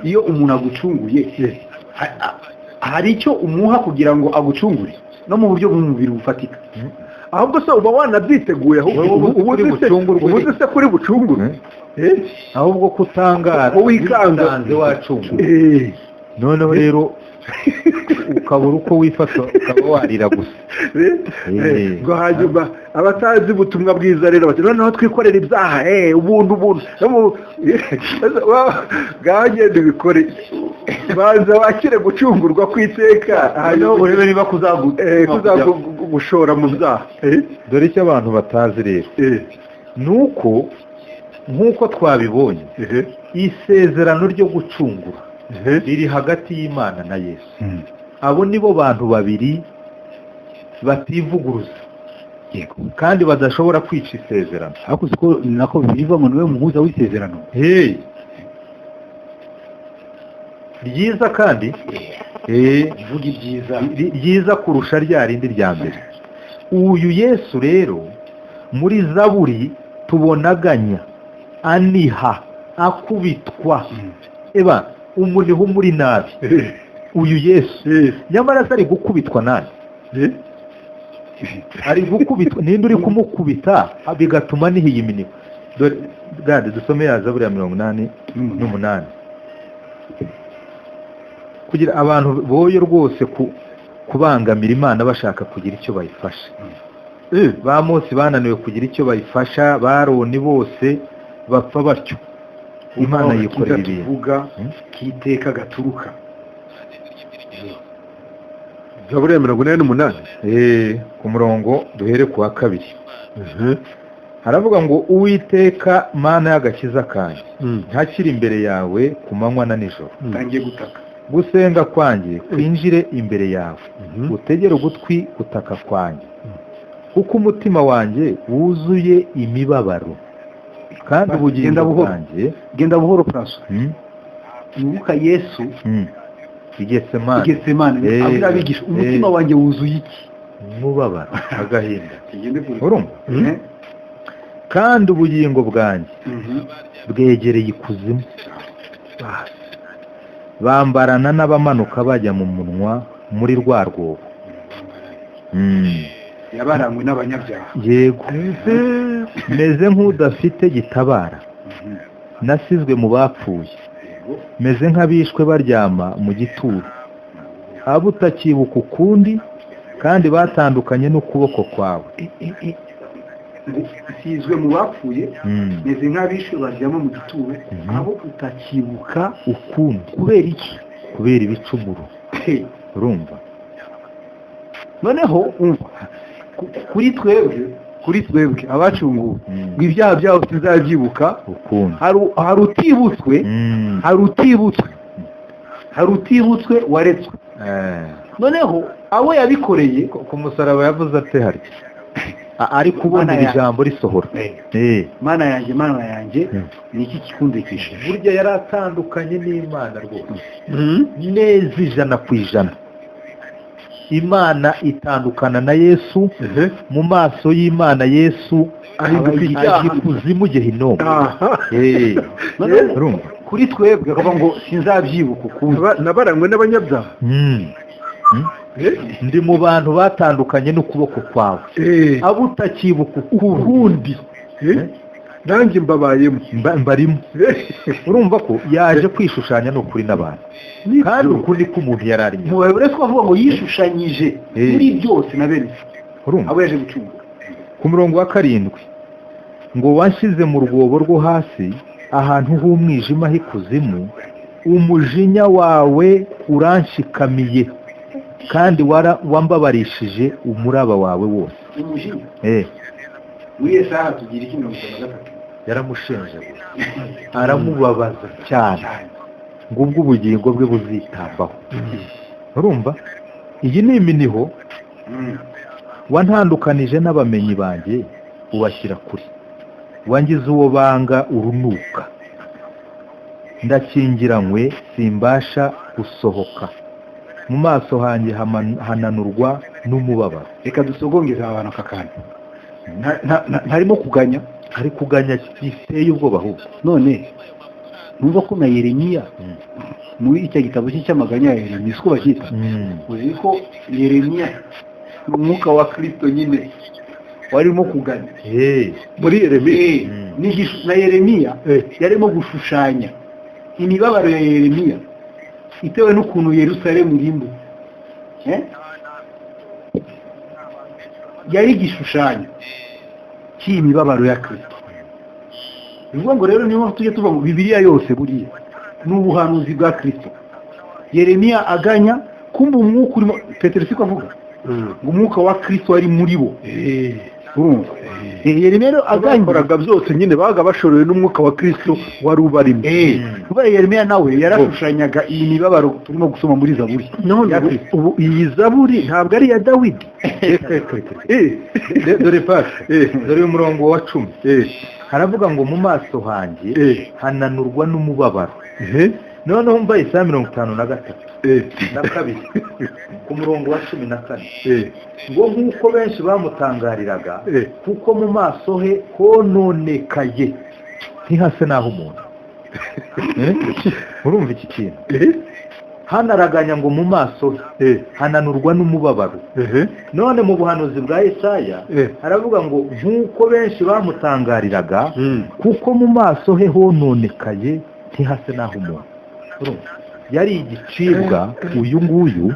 iyo umuntu agucunguye hari icyo umuha kugira ngo agucungure, no mu buryo bw'umubiri bufatika. Ahubwo se uba wanabyiteguye, ubu se kuri bucungure, ahubwo kutangara wikanze wacungure. Noneho rero ukabura uko wifata, ukaba warira gusa. ngo hanyuma abatazi ubutumwa bwiza rero bati noneho twikorera ibyaha, ubuntu bwagenda ubikore, banza wakire gucungurwa kw'iteka, hanyuma urebe niba kuzagushora mu byaha. Dore icyo abantu batazi rero, nuko nk'uko twabibonye, isezerano ryo gucungura riri hagati y'Imana na Yesu. Abo nibo bantu babiri bativuguruza kandi badashobora kwica isezerano. Ariko siko nako biva ngo niwe muhuza w'isezerano. Ryiza kandi vuga ibyiza ryiza kurusha rya rindi rya mbere. Uyu Yesu rero muri zaburi tubonaganya aniha akubitwa eba umuniho muri nabi uyu Yesu nyamara ari gukubitwa nani ari gukubitwa ninde uri kumukubita bigatuma nihiye iminiho dore gade dusome ya zaburi ya 88 kugira abantu boye rwose kubangamira Imana bashaka kugira icyo bayifasha ba Mose bananiwe kugira icyo bayifasha baroni bose bapfa batyo Imana yikorera ibintu tuvuga kiteka gaturuka zaburi ya 88 ku murongo duhere ku wa 2 haravuga ngo Uwiteka Mana y'agakiza kanjye ntakiri imbere yawe ku manywa na nijoro tangiye gutaka gusenga kwanjye kwinjire imbere yawe utegere ugutwi gutaka kwanjye kuko umutima wanjye wuzuye imibabaro kandi ubugingo bwanjye genda buhoro Franso ibuka Yesu Igetsemane abira bigisha umutima wanjye wuzuye iki mubabaro agahinda urumva kandi ubugingo bwanjye bwegereye ikuzimu bambarana n'abamanuka bajya mu munwa muri rwa rwobo yabarangwe n'abanyabyaha yego meze nk'udafite gitabara nasizwe mu bapfuye meze nk'abishwe baryama mu gituro abo utakibuka ukundi kandi batandukanye n'ukuboko kwawe sizwe mu bapfuye meze nk'abishwe baryama mu gituro abo utakibuka ukundi kubera iki kubera ibicumuro urumva noneho umva kuri twebwe abacunguwe ngo ibyaha byabo tuzabyibuka ukundi hari utibutswe waretswe noneho abo yabikoreye ku musaraba yavuze ate hari ari kubona ijambo risohora mana yanjye ni iki kikundekishije burya yari atandukanye n'Imana rwose neza 100%. Imana itandukana na Yesu mu maso y'Imana Yesu ahinduka ikuzimu Gehinomu kuri twebwe akavuga ngo sinzabyibuka ukundi nabarangwe n'abanyabyaha ndi mu bantu batandukanye n'ukuboko kwawe abo utakibuka ukundi nanjye mbabayemo mbarimo urumva ko yaje kwishushanya n'ukuri n'abantu kandi ukuri ko umuntu yarari mu Bible twavuga ngo yishushanyije muri byose na bene urumva abo yaje gucungura ku murongo wa 7 ngo wanshyize mu rwobo rwo hasi ahantu h'umwijima h'ikuzimu umujinya wawe uranshikamiye kandi wambabarishije umuraba wawe wose umujinya muri Yesaya tugira iki 73 yaramushenjaguye aramubabaza cyane ngo ubwo ubugingo bwe buzitambaho urumva iyi ni iminiho wantandukanije n'abamenyi banjye ubashyira kuri wangize uwo banga urunuka ndakingiranywe simbasha gusohoka mu maso hanjye hananurwa n'umubabaro reka dusogongeze abantu akakantu ntarimo kuganya ari kuganya giteye ubwoba ahubwo none numva ko na Yeremiya muri icyo gitabo cy'amaganya ya Yeremiya siko bakita uzi ko Yeremiya umwuka wa Kristo nyine warimo kuganya muri Yeremiya na Yeremiya yarimo gushushanya imibabaro ya Yeremiya itewe n'ukuntu Yerusalemu rimbu yari igishushanyo cy'imibabaro ya Kristo bivuga ngo rero niyo tujye tuva mu Bibiliya yose buriya n'ubuhanuzi bwa Kristo Yeremiya aganya kumva umwuka urimo Petero siko avuga ngo umwuka wa Kristo ari muri bo Yeremiya rero aganyoraga byose nyine baga bashorewe n'umwuka wa Kristo wari ubarimo kubera Yeremiya nawe yarashushanyaga iyi mibabaro turimo gusoma muri Zaburi ubu iyi Zaburi ntabwo ari iya Dawidi dore pashe dore umurongo wa 10 haravuga ngo mu maso hanjye hananurwa n'umubabaro noneho mva Yesaya 53 na kabiri ku murongo wa 14 ngo nk'uko benshi bamutangariraga kuko mu maso he hononekaye ntihase naho umuntu. Urumva iki kintu? Hanaraganya ngo mu maso he hananurwa n'umubabaro. None mu buhanuzi bwa Yesaya haravuga ngo nk'uko benshi bamutangariraga kuko mu maso he hononekaye ntihase naho umuntu. Urumva yari igicibwa uyu nguyu.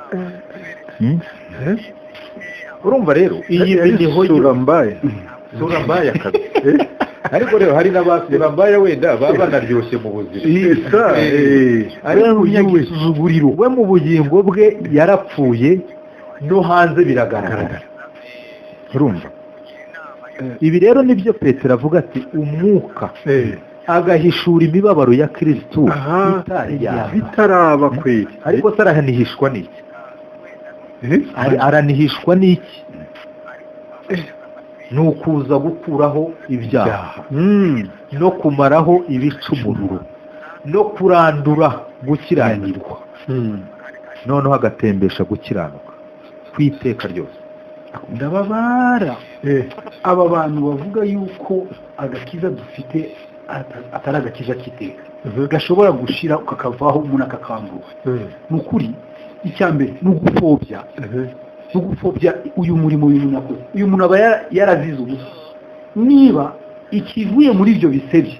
Urumva rero iyi niho sura mbaya kabisa. Ariko rero hari n'abasura mbaya wenda baba banaryoshye mu buzima. Ariko unyagizuguriro we mu bugingo bwe yarapfuye no hanze biragaragara. Urumva ibi rero nibyo Petero avuga ati umwuka agahishura imibabaro ya Kristo bitaraba kweli. Ariko sarahanihishwa n'iki? Aranihishwa n'iki? Ni ukuza gukuraho ibyaha no kumaraho ibicumuro no kurandura gukiranirwa, noneho agatembesha gukiranuka ku iteka ryose. Ndababara aba bantu bavuga yuko agakiza dufite atari agakiza k'iteka gashobora gushira kakavaho umuntu akakambuka. Ni ukuri icyambere ni ugupfobya uyu murimo w'umuntu yakoze. Uyu muntu aba yarazize ubusa. Niba ikivuye muri ibyo bisebye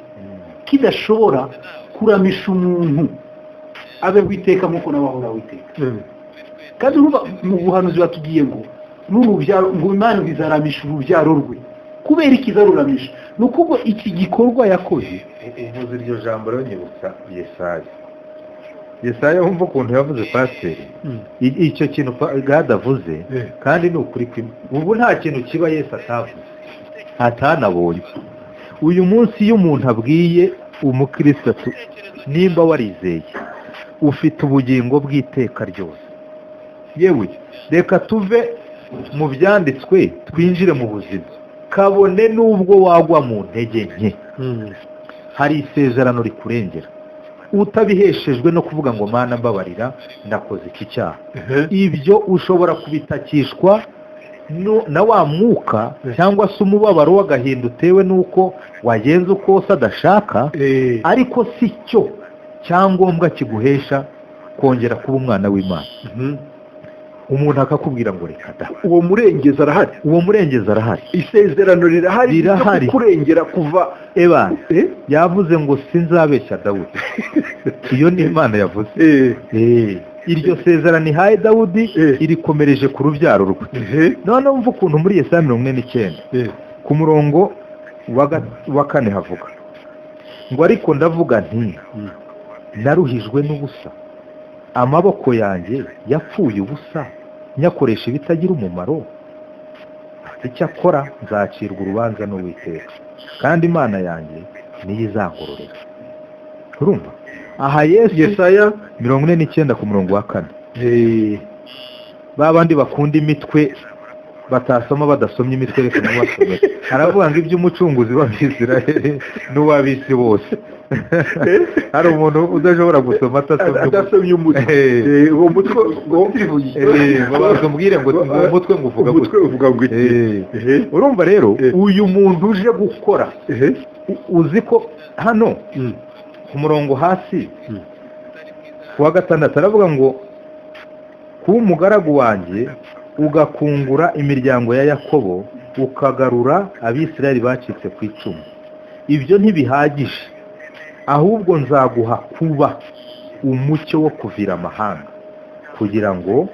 kidashobora kuramisha umuntu abe witeka nk'uko n'abahora witeka, kandi mu buhanuzi batubwiye ngo n'urubyaro ngo Imana bizaramisha urubyaro rwe. Kubera ikizaruramisha ni ukuvuga iki gikorwa yakoze. Uvuze iryo jambo rero nyibutsa Yesaya wumva ukuntu yavuze pasiteri icyo kintu God avuze kandi ni ukuri kwimwe. Ubu nta kintu kiba Yesu atavuze atanabonye. Uyu munsi iyo umuntu abwiye umukristo nimba warizeye ufite ubugingo bw'iteka ryose, yewe reka tuve mu byanditswe twinjire mu buzima, kabone n'ubwo wagwa mu ntege nke hari isezerano rikurengera utabiheshejwe no kuvuga ngo Mana mbabarira ndakoze iki cyaha. Ibyo ushobora kubitakishwa na wa mwuka cyangwa se umubabaro w'agahinda utewe n'uko wagenze uko se adashaka, ariko si cyo cyangombwa kiguhesha kongera kuba umwana w'Imana. Umuntu akakubwira ngo reka da, uwo murengezi arahari, isezerano rirahari kurengera kuva ebana yavuze ngo sinzabeshya Dawudi. Iyo ni Imana yavuze. Iryo sezerano ihaye Dawudi irikomereje ku rubyaro rwe. None umva ukuntu muri Yesaya 49 ku murongo wa 4 havuga ngo ariko ndavuga nti naruhijwe n'ubusa, amaboko yanjye yapfuye ubusa, nyakoresha ibitagira umumaro. Icyakora nzacirwa urubanza n'Uwiteka, kandi Imana yanjye niyo izangororera. Urumva aha Yesaya 49 ku murongo wa 4. Babandi bakunda imitwe batasoma badasomye imitwe reka n'abasomye. Aravuga ngo iby'umucunguzi w'Abisirayeli n'uw'abisi bose. Hari umuntu udashobora gusoma atasomye umutwe. Uwo mutwe bababwire ngo umutwe nguvuga gute. Urumva rero uyu muntu uje gukora uzi ko hano ku murongo hasi kuwa 6 aravuga ngo ku umugaragu wanjye ugakungura imiryango ya Yakobo ukagarura Abisirayeli bacitse ku icumu. Ibyo ntibihagije, ahubwo nzaguha kuba umucyo wo kuvira amahanga kugira ngo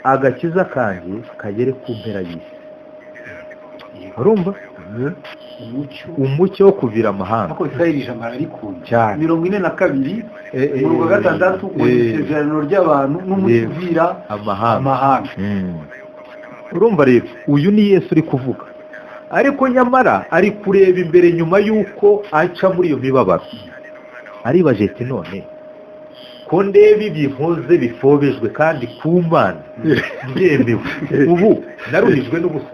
agakiza kanjye kagere ku mpera y'isi. Urumva umucyo wo kuvira amahanga ko Israeli jamara rikunda cyane 42 mu 6 ku isezerano ry'abantu n'umuvira amahanga. Urumva rero uyu ni Yesu uri kuvuga, ariko nyamara ari kureba imbere nyuma y'uko aca muri iyo mibabaro. Aribaje ati none ko ndeba ibinkoze bifobejwe kandi ku Mana byemewe, ubu naruhijwe n'ubusa,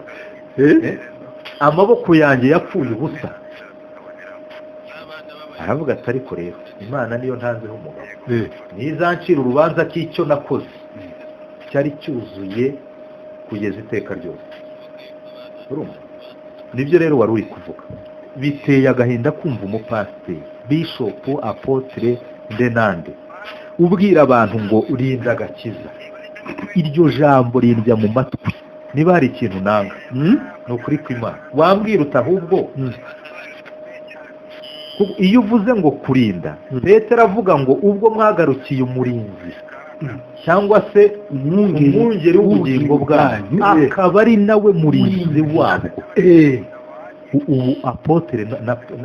amaboko yanjye yapfuye ubusa, aravuga ati ariko rero Imana niyo ntanzeho umugabo nizancira urubanza cy'icyo nakoze cyari cyuzuye kugeza iteka ryose. Urumva nibyo rero wari uri kuvuga, biteye agahinda kumva umupasiteri bishopu apotre ndenande ubwira abantu ngo urinda agakiza. Iryo jambo rindya mu matwi niba hari ikintu nanga ni ukuri kw'Imana. Wambwira uti ahubwo iyo uvuze ngo kurinda, Petero avuga ngo ubwo mwagarukiye umurinzi cyangwa se umwungeri w'ubugingo bwanyu akaba ari nawe murinzi wabwo. Ubu apotre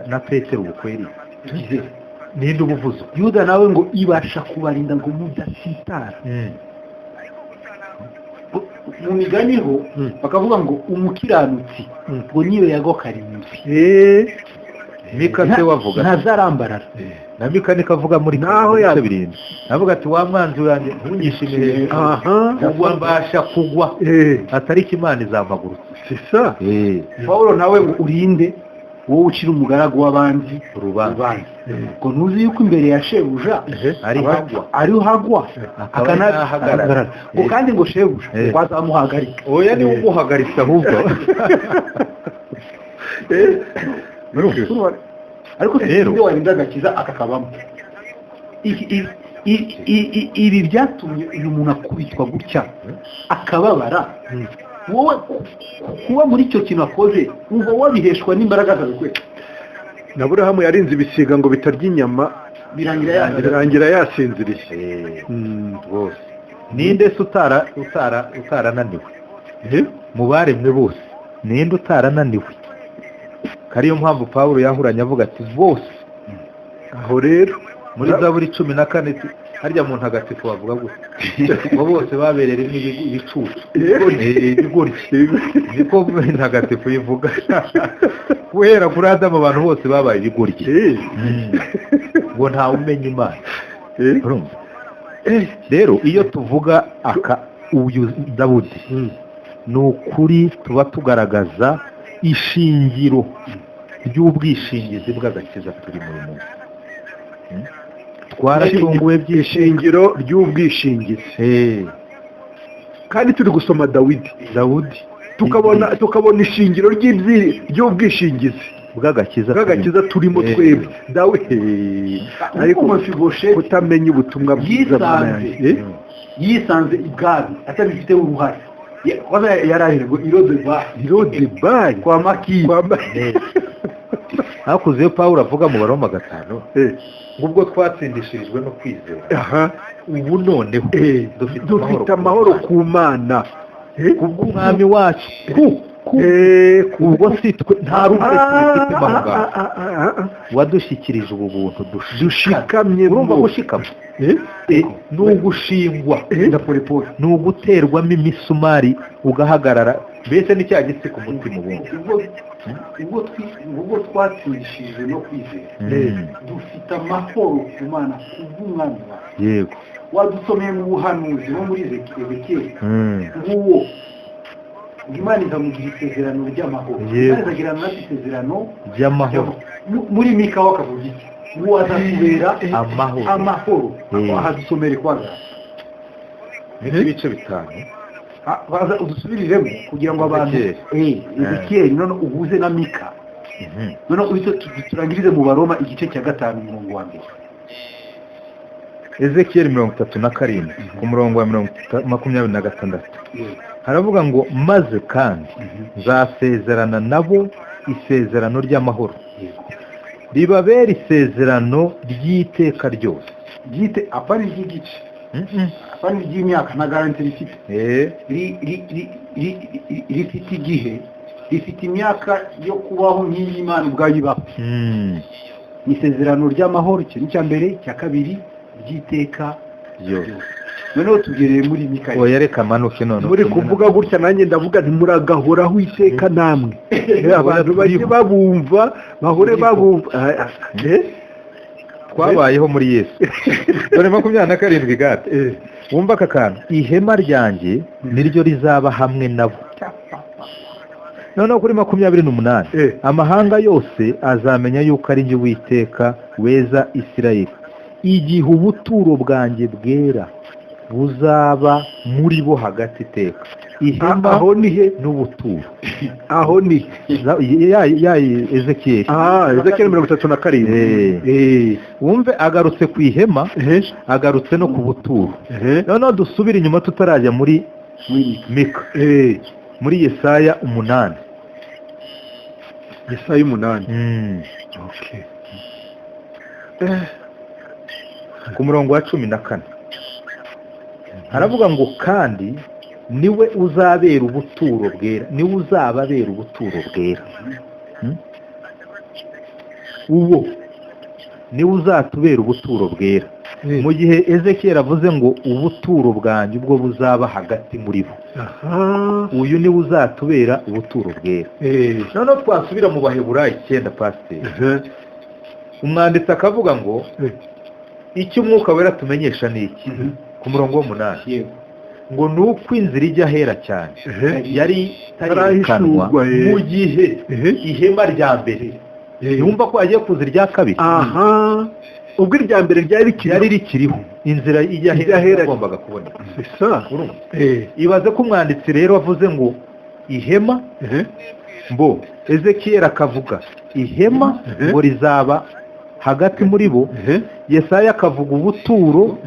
na Petero ubukweri ninde ubuvuze? Yuda nawe ngo ibasha kubarinda ngo mudasitara. Mu migani ho bakavuga ngo umukiranutsi ngo niyo yago karindwi. Mika se wavuga ntazarambarara na Mika nikavuga muri naho yabirinde avuga ati wa mwanzi wanjye ntunyishimire ubwo mbasha kugwa atari Imana izamagurutse. sisa Paulo nawe ngo urinde wowe ucira umugaragu w'abandi urubanza ngo ntuzi yuko imbere ya shebuja ari uhagwa akanahagarara ngo kandi ngo shebuja wazamuhagarika. Oya ni umuhagaritse ahubwo ariko rero warinda agakiza akakabamo. Ibi byatumye uyu muntu akubitwa gutya akababara. Wowe kuba muri icyo kintu akoze umva wabiheshwa n'imbaraga zawe kwe. na Aburahamu yarinze ibisiga ngo bitarya inyama birangira yasinziriye. Rwose ninde se utarananiwe mu baremwe bose? Ninde utarananiwe? Kariyo mpamvu Pawulo yahuranye avuga ati bose. Aho rero muri Zaburi 14 harya muntu hagatifu bavuga gutya ngo bose baberera ibicucu ibigori niko ntagatifu yivuga guhera kuri Adamu abantu bose babaye ibigori ngo nta umenya Imana. Urumva rero iyo tuvuga uyu Dawudi ni ukuri tuba tugaragaza ishingiro ry'ubwishingizi bw'agakiza turi muri munsi. Twaratunguwe by'ishingiro ry'ubwishingizi kandi turi gusoma Dawudi tukabona ishingiro ry'ubwishingizi bw'agakiza turimo twebwe. Dawidi ariko kutamenya ubutumwa bwiza yisanze ibwami atabifite uruhare. Yarahire ngo Irodebari kwa Maki hakuzeyo Pawulo avuga mu Baroma 5 ubwo twatsindishirijwe no kwizera ubu noneho dufite amahoro ku Mana kubw'umwami wacu ubwo sitwe nta ruhare dufite mahanga wadushyikirije ubu buntu dushikamye. urumva gushikama ni ugushingwa ni uguterwamo imisumari ugahagarara mbese ni cya gitsi ku mutima ubundi. ubwo twatsindishijwe no kwizera dufite amahoro ku Mana kubw'umwami wacu. Yego wadusomeye mu buhanuzi no muri Ezekiyeli nguwo Imana izamugira isezerano ry'amahoro. Imana izagirana natwe isezerano ry'amahoro. Muri Mika wakavuga iki ngo azatubera amahoro. Aha dusomere kwanza n'ibice 5 baza udusubiriremo kugira ngo abantu Ezekiyeli none uhuze na Mika none uhite turangirize mu Baroma igice cya 5 umurongo wa 1. Ezekiyeli 37 ku murongo wa 26 haravuga ngo maze kandi nzasezerana nabo isezerano ry'amahoro ribabera isezerano ry'iteka ryose. Apana ry'igice apana ry'imyaka na garanti rifite rifite igihe rifite imyaka yo kubaho nk'iyi Imana ubwayo ibaho. Ni isezerano ry'amahoro ikintu cya mbere, cya kabiri ry'iteka ryose. Noneho tugereye muri Mika. Oya reka manuke none muri kuvuga gutya nanjye ndavuga nti muragahoraho iteka namwe abantu bajye babumva bahore babumva. Twabayeho muri Yesu dore 27 gate wumva aka kantu ihema ryanjye niryo rizaba hamwe nabo noneho kuri 28 amahanga yose azamenya yuko ari njye Uwiteka weza Isirayeli igihe ubuturo bwanjye bwera buzaba muri bo hagati iteka ihema aho nihe n'ubuturo aho ni ya Ezekiyeli Ezekiyeli 37 wumve agarutse ku ihema agarutse no ku buturo noneho dusubire inyuma tutarajya muri Mika muri Yesaya 8 Yesaya 8 okay ku murongo wa 14 haravuga ngo kandi niwe uzabera ubuturo bwera niwe uzababera ubuturo bwera uwo niwe uzatubera ubuturo bwera mu gihe Ezekiyeli avuze ngo ubuturo bwanjye ubwo buzaba hagati muri bo uyu niwe uzatubera ubuturo bwera noneho twasubira mu Baheburayo 9 pasiteri umwanditsi akavuga ngo icyo umwuka wera tumenyesha ni iki ku murongo wa 8 ngo ni uko inzira ijya ahera cyane yari itarikanwa mu gihe ihema rya mbere yumva ko agiye kuza irya kabiri ubwo irya mbere ryari rikiriho inzira ijya ahera agombaga kuboneka ibaze ko umwanditsi rero wavuze ngo ihema mbo Ezekiyeli akavuga ihema ngo rizaba hagati muri bo Yesaya akavuga ubuturo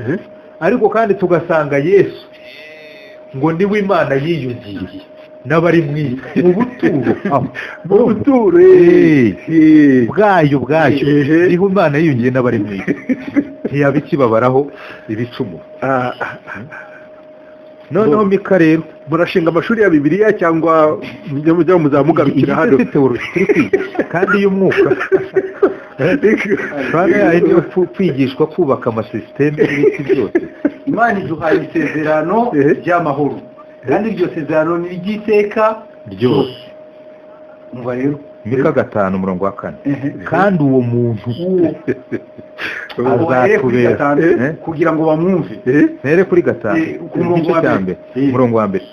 ariko kandi tugasanga Yesu ngo niwe Imana yiyungiye n'abari mu buturo bwayo niho Imana yiyungiye n'abari mu ntiyabikibabaraho ibicumuro noneho Mika rero murashinga amashuri ya Bibiliya cyangwa mujya muzamugarukira hano kandi y'umwuka bane kwigishwa kubaka amasisiteme y'ibiti byose Imana iduhaye isezerano ry'amahoro kandi iryo sezerano ni iry'iteka ryose umva rero Mika 5:4 kandi uwo muntu azatubera kugira ngo bamwumve ntere kuri 5 umurongo wa mbere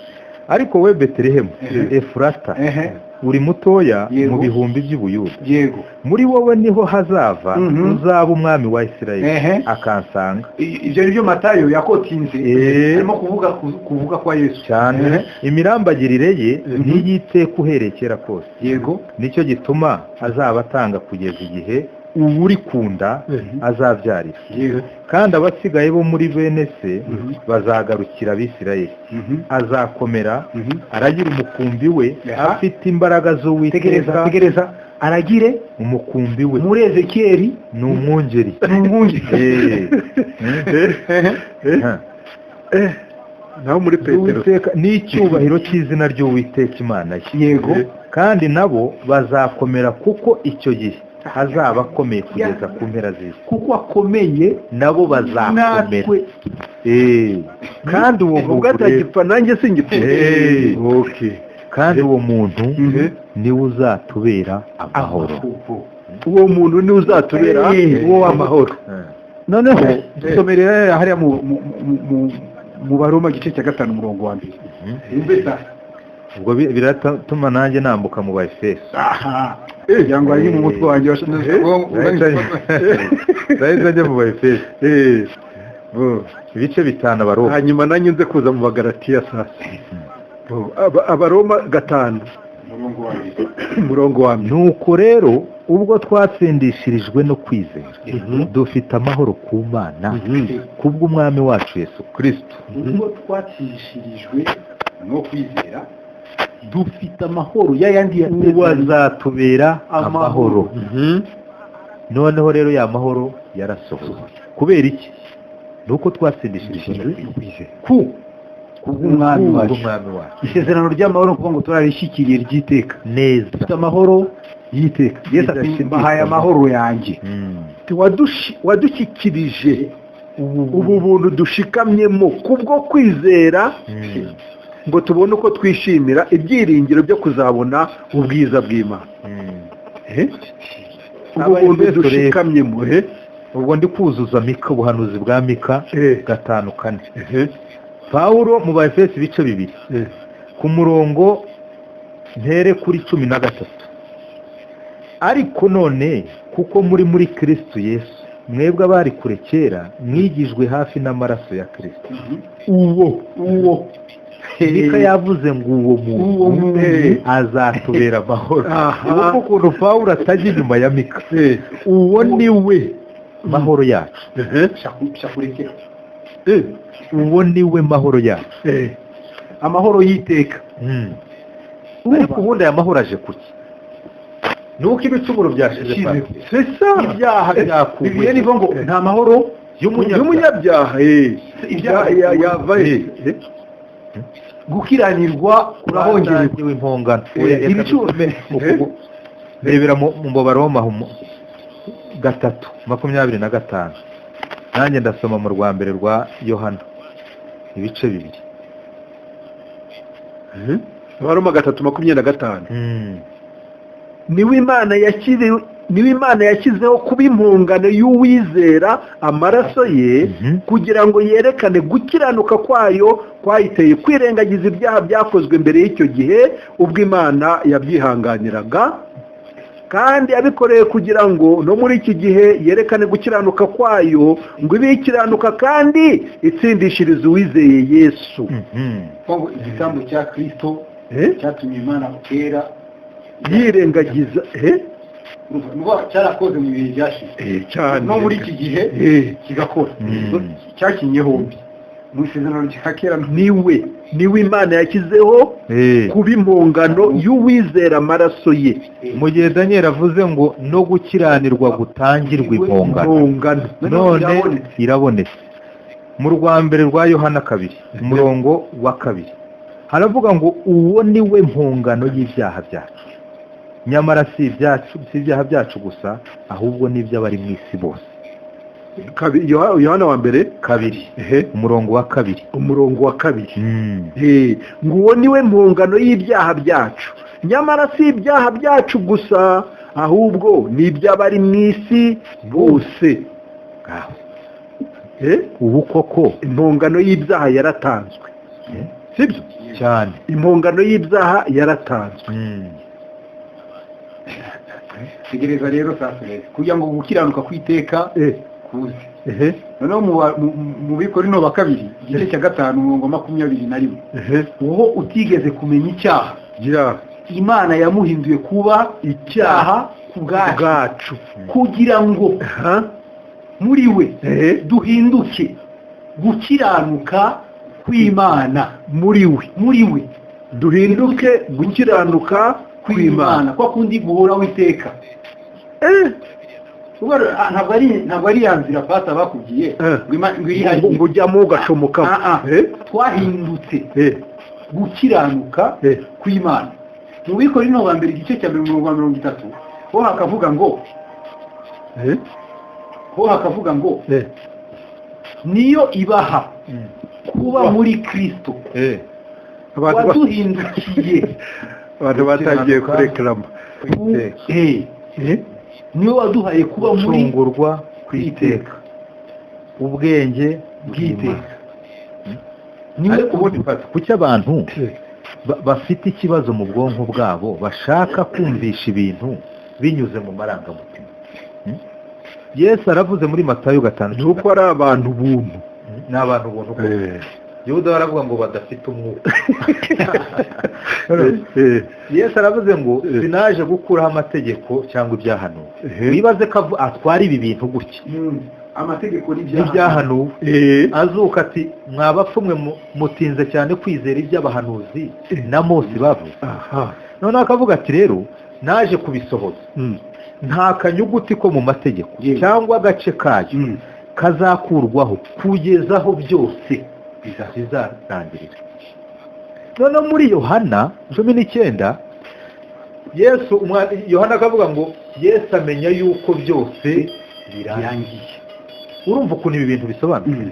ariko we Betelehemu Efurata uri mutoya mu bihumbi by'Ubuyuda yego muri wowe niho hazava uzaba umwami wa Isirayeli akansanga ibyo nibyo Matayo yakotinze arimo kuvuga kwa Yesu cyane imirambagirire ye ntiyiteka uherekera kose yego nicyo gituma azaba atanga kugeza igihe uri kunda azabyarira kandi abasigaye bo muri bene se bazagarukira Abisirayeli azakomera aragira umukumbi we afite imbaraga z'Uwiteka tegereza aragire umukumbi we muri Ezekiyeli ni umwungeri naho muri Petero n'icyubahiro cy'izina ry'Uwiteka Imana yego kandi nabo bazakomera kuko icyo gihe hazaba akomeye kugeza ku mpera z'isi kuko akomeye nabo bazakomera kandi uwo ubwo atagipfa nanjye singipfa kandi uwo muntu niwe uzatubera amahoro uwo muntu niwe uzatubera uwo amahoro noneho dusomerera hariya mu Baroma gice cya 5 umurongo wa 2 ubwo biratuma nanjye nambuka mu Baefeso cyangwa ari mu mutwe wanjye ndahise mu Baefeso ibice 5 Abaroma hanyuma nanjye nze kuza mu Bagalatiya sasa Abaroma 5 umurongo wa 2 nuko rero ubwo twatsindishirijwe no kwizera dufite amahoro ku Mana kubw'umwami wacu Yesu Kristo ubwo twatsindishirijwe no kwizera dufite amahoro yayandi wazatubera amahoro noneho rero ya mahoro yarasohoye kubera iki nuko twatsindishirijwe kubw'umwami wacu isezerano ry'amahoro kuko ngo turarishyikiriye ry'iteka neza dufite amahoro y'iteka Yesu ati mbahaye amahoro yanjye wadushyikirije ubu buntu dushikamyemo kubwo kwizera ngo tubone uko twishimira ibyiringiro byo kuzabona ubwiza bw'Imana ubu buntu dushikamyemo ubwo ndi kuzuza Mika ubuhanuzi bwa Mika 5:4 Pawulo mu Baefeso ibice 2 ku murongo mpere kuri 13. Ariko none kuko muri Kristo Yesu mwebwe abari kure kera mwigijwe hafi n'amaraso ya Kristo. Uwo Mika yavuze ngo uwo muntu azatubera amahoro. Uko ukuntu Pawulo atajya inyuma ya Mika. Uwo ni we mahoro yacu. shakurekera Uwo ni we mahoro yacu. amahoro y'iteka. Ariko ubundi aya mahoro aje kuki? Nuko ibicumuro byashize cyane. Ibyaha byakuwe. Bibiliya nivuga ngo nta mahoro y'umunyabyaha yava gukiranirwa kurahongerewe impongano. Rebera mu mbobaro w'amahumo 3:25. Nanjye ndasoma mu rwa mbere rwa Yohana ibice 2. Abaroma 3:25. Niwe Imana yashyizeho kuba impongano y'uwizera amaraso ye kugira ngo yerekane gukiranuka kwayo kwayiteye kwirengagiza ibyaha byakozwe mbere y'icyo gihe ubwo Imana yabyihanganiraga, kandi abikoreye kugira ngo no muri iki gihe yerekane gukiranuka kwayo ngo ibe ikiranuka kandi itsindishirize uwizeye Yesu. igitambo cya Kristo cyatumye Imana kera yirengagiza cyarakoze mu bihe byashize cyane no muri iki gihe kigakora cyakinye hombi mu isezerano rya kera. niwe Imana yashyizeho kuba impongano y'uwizera amaraso ye. Mu gihe Daniel avuze ngo no gukiranirwa gutangirwa impongano, none irabonetse. Mu rwa mbere rwa Yohana 2 umurongo wa 2 haravuga ngo uwo ni we mpongano y'ibyaha byacu. Nyamara si ibyaha byacu gusa, ahubwo n'iby'abari mu isi bose. Yohana wa mbere 2 umurongo wa 2 ngo uwo ni we mpongano y'ibyaha byacu. Nyamara si ibyaha byacu gusa, ahubwo n'iby'abari mu isi bose. Ubu koko impongano y'ibyaha yaratanzwe, sibyo cyane? Impongano y'ibyaha yaratanzwe. tegereza rero sasa kugira ngo gukiranuka kwiteka kuze. Noneho mu Bikorino ba 2 igice cya 5 umurongo 21 uwo utigeze kumenya icyaha Imana yamuhinduye kuba icyaha ku bwacu kugira ngo muri we duhinduke gukiranuka kw'Imana. Muri we duhinduke gukiranuka kw'Imana kwa kundi guhora witeka. ntabwo ari ya nzira pata bakugiye ngo ujyamo ugacomoka. twahindutse gukiranuka kw'Imana. mu Bikorino ba mbere igice cya 30 ho hakavuga ngo niyo ibaha kuba muri Kristo waduhindukiye. Abantu batangiye kureklama niwe waduhaye kuba muri gucungurwa kw'iteka, ubwenge bw'iteka. Niwe ubundi kuki abantu bafite ikibazo mu bwonko bwabo bashaka kumvisha ibintu binyuze mu marangamutima. Yesu aravuze muri Matayo 5 nuko ari abantu buntu. Ni abantu buntu. Yuda baravuga ngo badafite umwuka. Yesu aravuze ngo sinaje gukuraho amategeko cyangwa ibyahanuwe. Wibaze ko atwara ibi bintu gutya. Amategeko n'ibyahanuwe. Azuka ati mwabapfumwe mutinze cyane kwizera iby'abahanuzi na Mose bavuze. None akavuga ati rero naje kubisohoza. Nta kanyuguti ko mu mategeko cyangwa agace kayo kazakurwaho kugezaho byose bizarangirira. None muri Yohana 19 Yohana akavuga ngo Yesu amenya yuko byose birangiye. Urumva ukuntu ibi bintu bisobanura?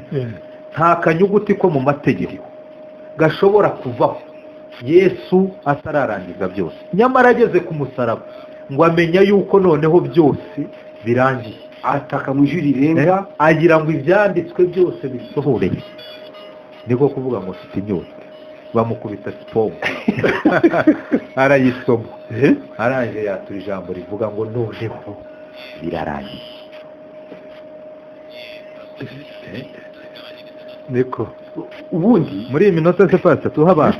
Nta kanyuguti ko mu mategeko gashobora kuvaho Yesu atararangiza byose. Nyamara ageze ku musaraba ngo amenya yuko noneho byose birangiye. Ataka mu ijwi rirenga agira ngo ibyanditswe byose bisohoreye. Niko kuvuga ngo mfite inyota. bamukubita siporo arayisoma arangije yatura ijambo rivuga ngo noneho birarangiye. niko ubundi muri iyi minota se pasi tuha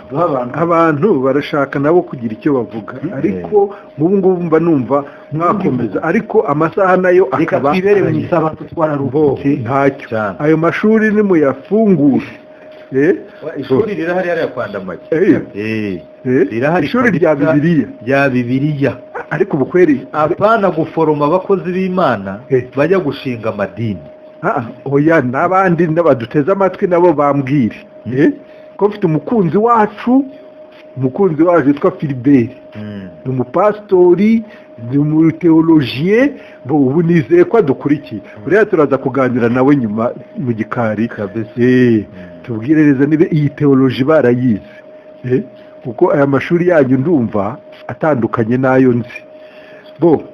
abantu barashaka nabo kugira icyo bavuga ariko nk'ubu ngubu mba numva mwakomeza ariko amasaha nayo akaba twibere mu isabato twararuhutse ntacyo ayo mashuri nimuyafungure ishuri rirahari hariya kwa Ndamage rirahari ishuri rya Bibiliya ariko ubukweri apana guforoma abakozi b'Imana bajya gushinga amadini. oya n'abandi n'abaduteze amatwi nabo bambwire ko mfite umukunzi wacu witwa Philibert ni umupasitori ni umuteolojiye ubu nizeye ko adukurikiye buriya turaza kuganira nawe nyuma mu gikari tubwirereza niba iyi teoloji barayize kuko aya mashuri yanyu ndumva atandukanye n'ayo nzi.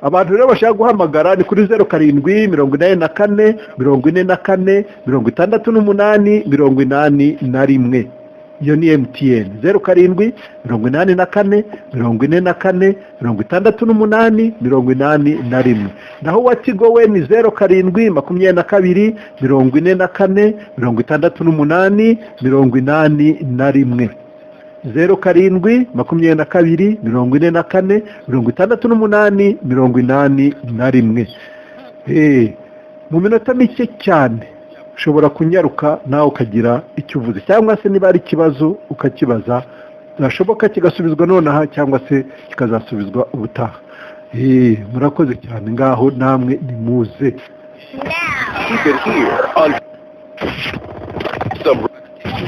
abantu rero bashaka guhamagara ni kuri 0784 44 68 81. iyo ni MTN 0784 44 68 81. naho wa Tigo we ni 0722 44 68 81. 0722 44 68 81. mu minota mike cyane ushobora kunyaruka nawe ukagira icyo uvuze cyangwa se niba ari ikibazo ukakibaza birashoboka kigasubizwa nonaha cyangwa se kikazasubizwa ubutaha. murakoze cyane ngaho namwe nimuze. Keep it here on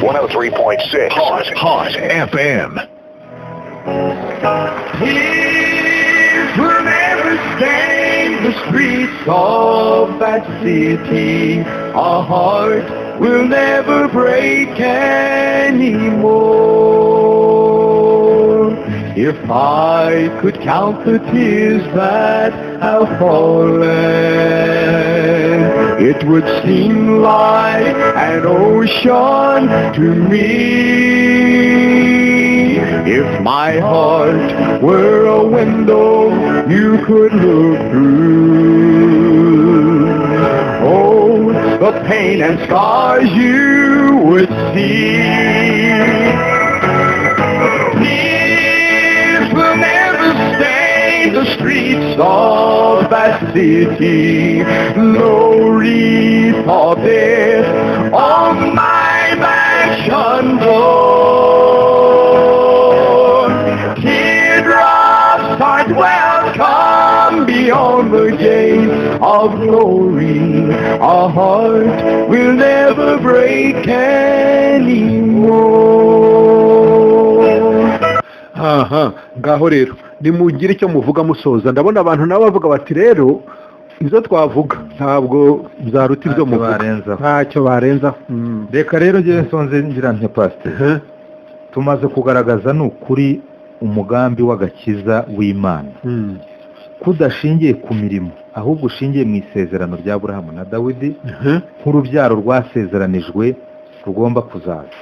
103.6 Hot FM. Tears will never stain the streets of that city. Our heart will never break anymore. If I could count the tears that have fallen, it would seem like an ocean to me. If my heart were a window you could look through, oh, the pain and scars you would see. Tears will never stain the streets of that city. No wreath of death on my mansion door. Teardrops aren't welcome beyond the gates of glory. Our heart will never break anymore. ngaho rero nimugire icyo muvuga musoza. ndabona abantu nabo bavuga bati rero izo twavuga ntabwo zaruta ibyo muvuga ntacyo barenza. reka rero ngewe nsonze ngira nka pasiteri tumaze kugaragaza ni ukuri umugambi w'agakiza w'Imana kudashingiye ku mirimo ahubwo ushingiye mu isezerano rya Aburahamu na Dawidi nk'urubyaro rwasezeranijwe rugomba kuzaza.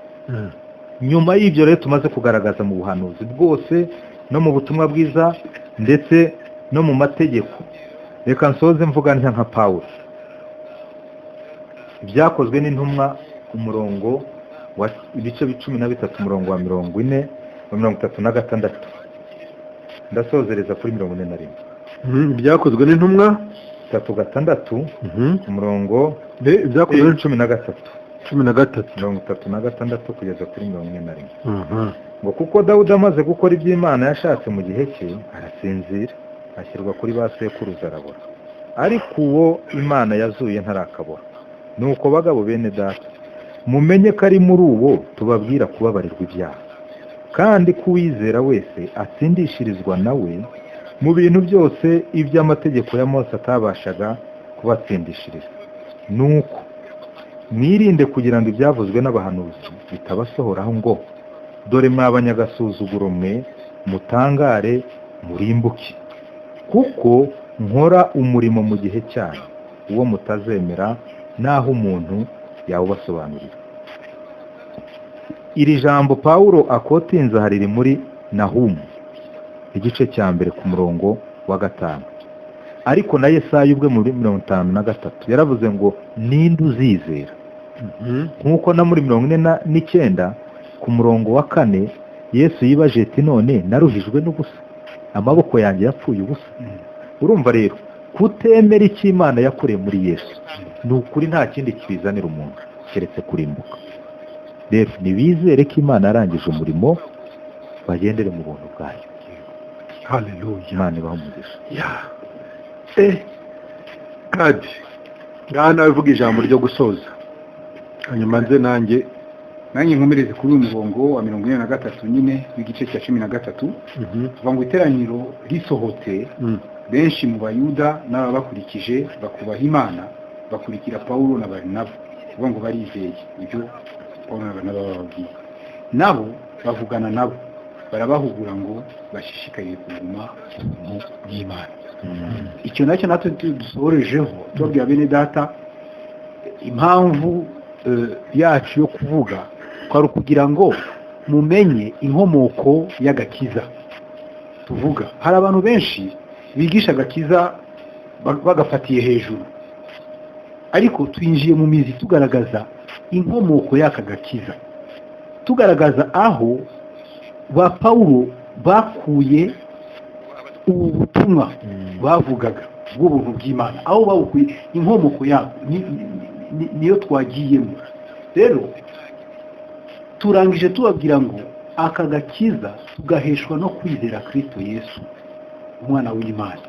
nyuma y'ibyo rero tumaze kugaragaza mu buhanuzi bwose no mu butumwa bwiza ndetse no mu mategeko. reka nsoze mvuga nka Pawulo, ibyakozwe n'intumwa umurongo wa ibice 13 umurongo wa 40 ndasozereza kuri 41. ibyakozwe n'intumwa 3:6 umurongo ibyakozwe 13 36 kugeza kuri 41. ngo kuko Dawudi amaze gukora iby'Imana yashatse mu gihe cye arasinzira ashyirwa kuri ba sekuruza arabora, ariko uwo Imana yazuye ntarakabora. nuko bagabo bene data mumenye ko ari muri uwo tubabwira kubabarirwa ibyaha, kandi kuwizera wese atsindishirizwa nawe mu bintu byose iby'amategeko ya Mose atabashaga kubatsindishiriza. nuko mwirinde kugira ngo ibyavuzwe n'abahanuzi bitabasohoraho ngo dore mwabanyagasuzuguro mwe mutangare murimbuke, kuko nkora umurimo mu gihe cyanyu uwo mutazemera naho umuntu yawubasobanurira. iri jambo Pawulo akotinza hari riri muri Nahumu igice cya mbere ku murongo wa 5. Ariko na Yesaya ubwe muri 53 yaravuze ngo ninde uzizera. Nkuko na muri 49 ku murongo wa 4 Yesu yibaje ati none naruhijwe n'ubusa, amaboko yanjye yapfuye ubusa. Urumva rero kutemera icyo Imana yakoreye muri Yesu ni ukuri nta kindi kibizanira umuntu keretse kurimbuka. Rero nibizere ko Imana yarangije umurimo, bagendere mu buntu bwayo. Haleluya. Imana ibahe umugisha. Kandi ngaha nawe uvuga ijambo ryo gusoza, hanyuma nze nanjye nkomereze kuri uyu murongo wa 43 nyine w'igice cya 13. Tuvuga ngo iteraniro risohotse, benshi mu bayuda n'ababakurikije bakubaha Imana bakurikira Pawulo na Barinaba. Tuvuga ngo barizeye ibyo Pawulo na Barinaba bababwiye, nabo bavugana nabo barabahugura ngo bashishikariye kuguma mu by'Imana. Icyo nacyo natwe dusorejeho tubabwira bene data impamvu yacu yo kuvuga kwari kugira ngo mumenye inkomoko y'agakiza tuvuga. Hari abantu benshi bigisha agakiza bagafatiye hejuru, ariko twinjiye mu mizi tugaragaza inkomoko y'aka gakiza, tugaragaza aho ba Pawulo bakuye ubu butumwa bavugaga bw'ubuntu bw'Imana, aho babukuye inkomoko yabo niyo twagiyemo. Rero turangije tubabwira ngo aka gakiza tugaheshwa no kwizera Kristo Yesu umwana w'Imana.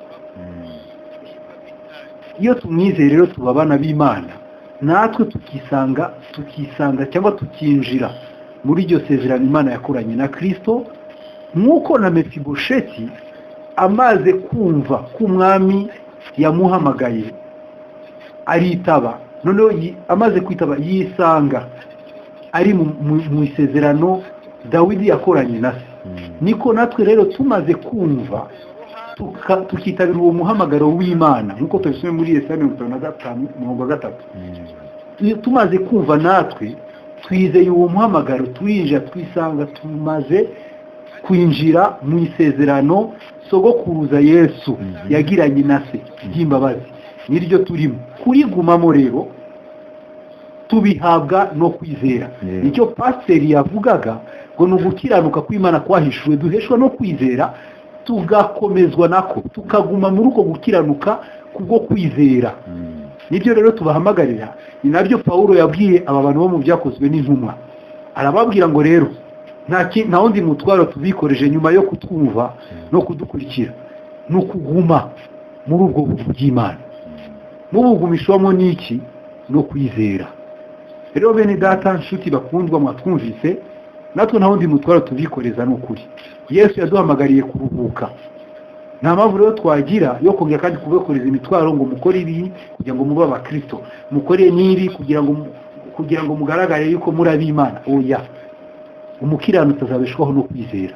Iyo tumwizeye rero tuba abana b'Imana, natwe tukisanga cyangwa tukinjira muri iryo sezerano Imana yakoranye na Kristo, nk'uko na Mefibosheti amaze kumva ko umwami yamuhamagaye aritaba, noneho amaze kwitaba yisanga ari mu isezerano Dawidi yakoranye na se. Niko natwe rero tumaze kumva tukitabira uwo muhamagaro w'Imana, nk'uko tubisomye muri Yesaya 55:3. Tumaze kumva natwe twizeye uwo muhamagaro, turinjira twisanga tumaze kwinjira mu isezerano sogokuruza Yesu yagiranye na se ry'imbabazi, niryo turimo kurigumamo. Rero tubihabwa no kwizera. Nicyo pasiteri yavugaga ngo ni ugukiranuka kw'Imana kwahishuwe, duheshwa no kwizera tugakomezwa nako, tukaguma muri uko gukiranuka kubwo kwizera. Nibyo rero tubahamagarira. Ni nabyo Pawulo yabwiye aba bantu bo mu Byakozwe n'Intumwa, arababwira ngo rero nta wundi mutwaro tubikoreje nyuma yo kutwumva no kudukurikira, ni ukuguma muri ubwo buntu bw'Imana. Mubugumishwamo n'iki? No kwizera. Rero bene data nshuti bakundwa mwatwumvise, natwe nta wundi mutwaro tubikoreza ni ukuri. Yesu yaduhamagariye kuruhuka. Nta mpamvu rero twagira yo kongera kandi kubakoreza imitwaro ngo mukore ibi kugira ngo mube abakristo, mukore n'ibi kugira ngo mugaragare yuko muri ab'Imana. Oya, umukiranutsi azabeshwaho no kwizera.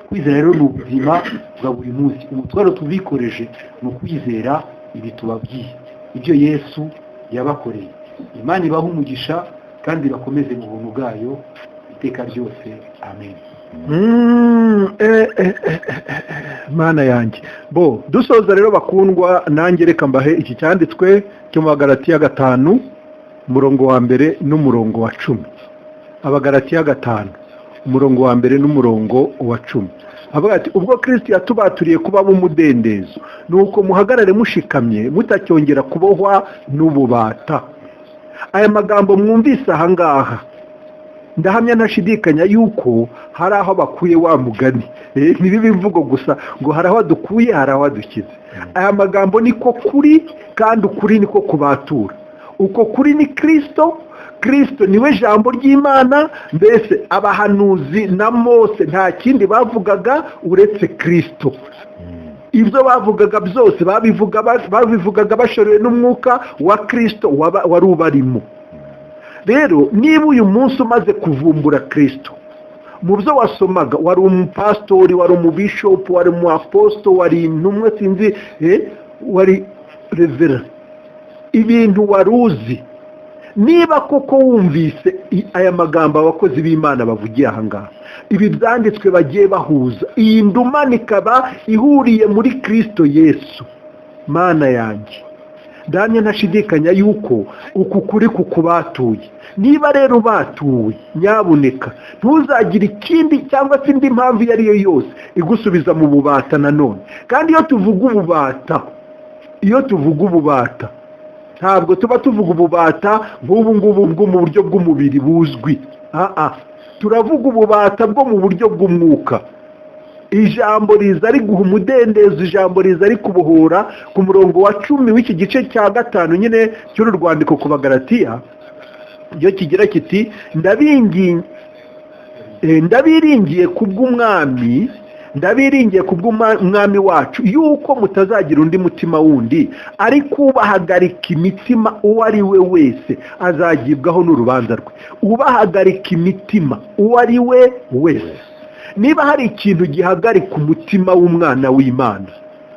Kwizera rero ni ubuzima bwa buri munsi. Umutwaro tubikoreje ni ukwizera ibi tubabwiye, ibyo Yesu yabakoreye. Imana ibaha umugisha kandi bakomeze mu buntu bwayo iteka ryose. Amen. Mana yanjye. Dusoza rero bakundwa, nanjye reka mbahe iki cyanditswe cyo mu Bagalatiya 5 umurongo wa 1 n'umurongo wa 10. Abagalatiya 5 umurongo wa 1 n'umurongo wa 10. Avuga ati ubwo Kristo yatubaturiye kuba mu mudendezo, nuko muhagarare mushikamye mutacyongera kubohwa n'ububata. Aya magambo mwumvise aha ngaha ndahamya ntashidikanya yuko hari aho bakuye wa mugani. Nibibi mvugo gusa ngo hari aho dukuye, hari aho dukize. Aya magambo niko kuri, kandi ukuri niko kubatura. Uko kuri ni Kristo. Kristo niwe jambo ry'Imana. Mbese abahanuzi na Mose nta kindi bavugaga uretse Kristo. Ibyo bavugaga byose babivugaga bashorewe n'umwuka wa Kristo wari ubarimo. Rero niba uyu munsi umaze kuvumbura Kristo, mu byo wasomaga wari umupastori, wari umubishopu, wari umuaposto, wari intumwa, sinzi wari revera, ibintu wari uzi niba koko wumvise aya magambo abakozi b'Imana bavugiye aha ngaha, ibi byanditswe bagiye bahuza, iyi ndumane ikaba ihuriye muri Kristo Yesu, Mana yanjye ndamye ntashidikanya yuko uku kuri kukubatuye. Niba rero batuwe, nyabuneka ntuzagire ikindi cyangwa se indi mpamvu iyo ari yo yose igusubiza mu bubata nanone. Kandi iyo tuvuga ububata ntabwo tuba tuvuga ububata nk'ubu ngubu bwo mu buryo bw'umubiri buzwi, turavuga ububata bwo mu buryo bw'umwuka. Ijambo riza ari guha umudendezo, ijambo riza ari kubohora. Ku murongo wa 10 w'iki gice cya 5 nyine cy'uru rwandiko ku Bagalatiya, iyo kigira kiti ndabiringiye kubw'umwami, ndabiringiye kubw'umwami wacu yuko mutazagira undi mutima wundi, ariko ubahagarika imitima uwo ari we wese azagibwaho n'urubanza rwe. Ubahagarika imitima uwo ari we wese. Niba hari ikintu gihagarika umutima w'umwana w'Imana,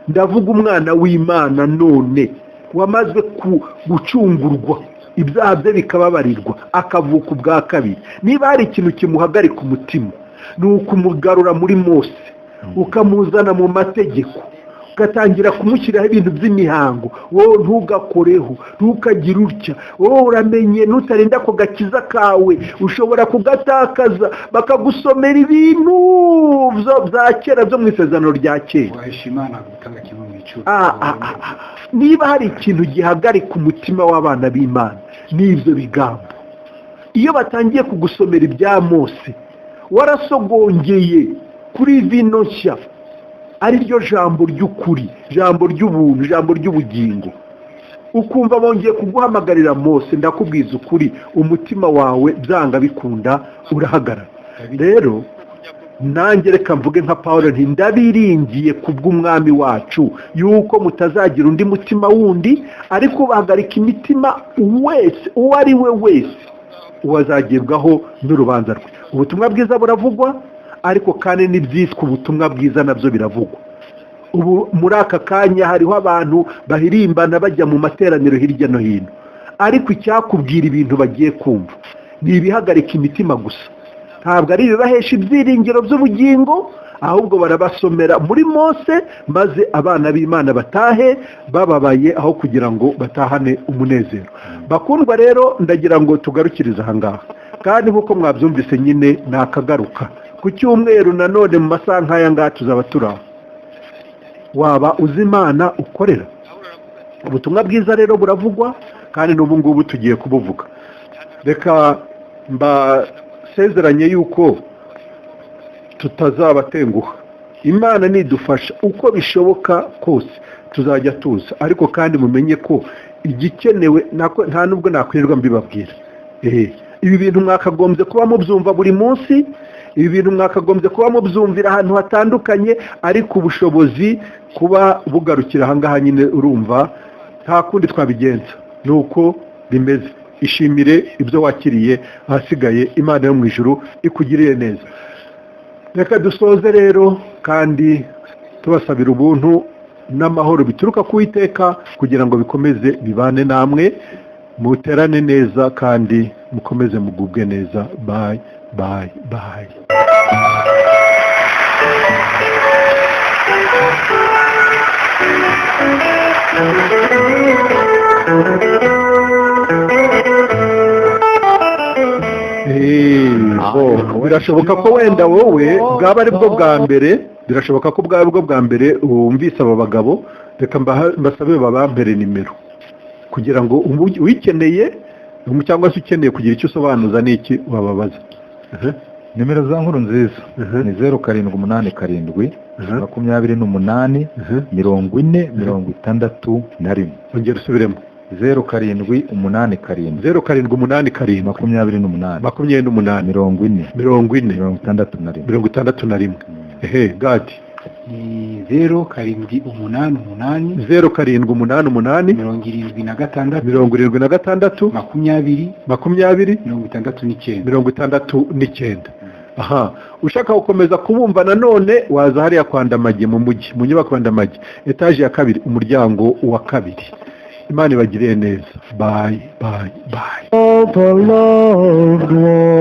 ndavuga umwana w'Imana none wamaze gucungurwa, ibyaha bye bikababarirwa, akavuka ubwa kabiri. Niba hari ikintu kimuhagarika umutima, ni ukumugarura muri Mose, ukamuzana mu mategeko, ugatangira kumushyiraho ibintu by'imihango. Wowe ntugakoreho, ntukagire utya, wowe uramenye nutarinda ko gakiza kawe ushobora kugatakaza, bakagusomera ibintu bya kera byo mu isezerano rya kera. Niba hari ikintu gihagarika umutima w'abana b'Imana, n'ibyo bigambo. Iyo batangiye kugusomera ibya Mose, warasogongeye kuri vino nshya, ari ryo jambo ry'ukuri, jambo ry'ubuntu, jambo ry'ubugingo, ukumva bongeye kuguhamagarira Mose, ndakubwiza ukuri, umutima wawe byanga bikunda urahagarara. Rero nanjye reka mvuge nka Pawulo nti ndabiringiye kubw'umwami wacu yuko mutazagira undi mutima wundi, ariko ubahagarika imitima wese uwo ari we wese uwazagibwaho n'urubanza rwe. Ubutumwa bwiza buravugwa, ariko kandi n'ibyitwa ubutumwa bwiza nabyo biravugwa. Ubu muri aka kanya hariho abantu bahirimbana bajya mu materaniro hirya no hino, ariko icyakubwira ibintu bagiye kumva ni ibihagarika imitima gusa, ntabwo ari ibibahesha ibyiringiro by'ubugingo, ahubwo barabasomera muri Mose, maze abana b'Imana batahe bababaye aho kugira ngo batahane umunezero. Bakundwa rero, ndagira ngo tugarukirize aha ngaha, kandi nk'uko mwabyumvise nyine nakagaruka ku cyumweru nanone mu masaha nk'aya ngaya tuzaba turaho. Waba uzi Imana ukorera? Ubutumwa bwiza rero buravugwa, kandi n'ubu ngubu tugiye kubuvuga. Reka mbasezeranye yuko tutazabatenguha. Imana nidufasha uko bishoboka kose tuzajya tuza, ariko kandi mumenye ko igikenewe nta nubwo nakwirirwa mbibabwira. Ibi bintu mwakagombye kuba mubyumva buri munsi, ibi bintu mwakagombye kuba mubyumvira ahantu hatandukanye, ariko ubushobozi kuba bugarukira aha ngaha nyine urumva nta kundi twabigenza, nuko bimeze. Ishimire ibyo wakiriye, ahasigaye Imana yo mu ijuru ikugiriye neza. Reka dusoze rero kandi tubasabira ubuntu n'amahoro bituruka ku Uwiteka, kugira ngo bikomeze bibane namwe, muterane neza kandi mukomeze mugubwe neza. Bye bye bye. Birashoboka ko wenda wowe bwaba ari bwo bwa mbere, birashoboka ko bwaba bwo bwa mbere wumvise aba bagabo. Reka mbasabe babampere nimero, kugira ngo uyikeneye cyangwa se ukeneye kugira icyo usobanuza n'iki wababaza. Nimero za nkuru nziza ni 0787 28 40 ongera usubiremo. 0787 28 40 Gadi ni 0788 0788 76 20 Aha, ushaka gukomeza kubumva nanone waza hariya kwa Ndamage mu mujyi, mu nyubako ya Ndamage, etaje ya 2, umuryango wa 2. Imana ibagiriye neza. Bye bye bye. of a loved one.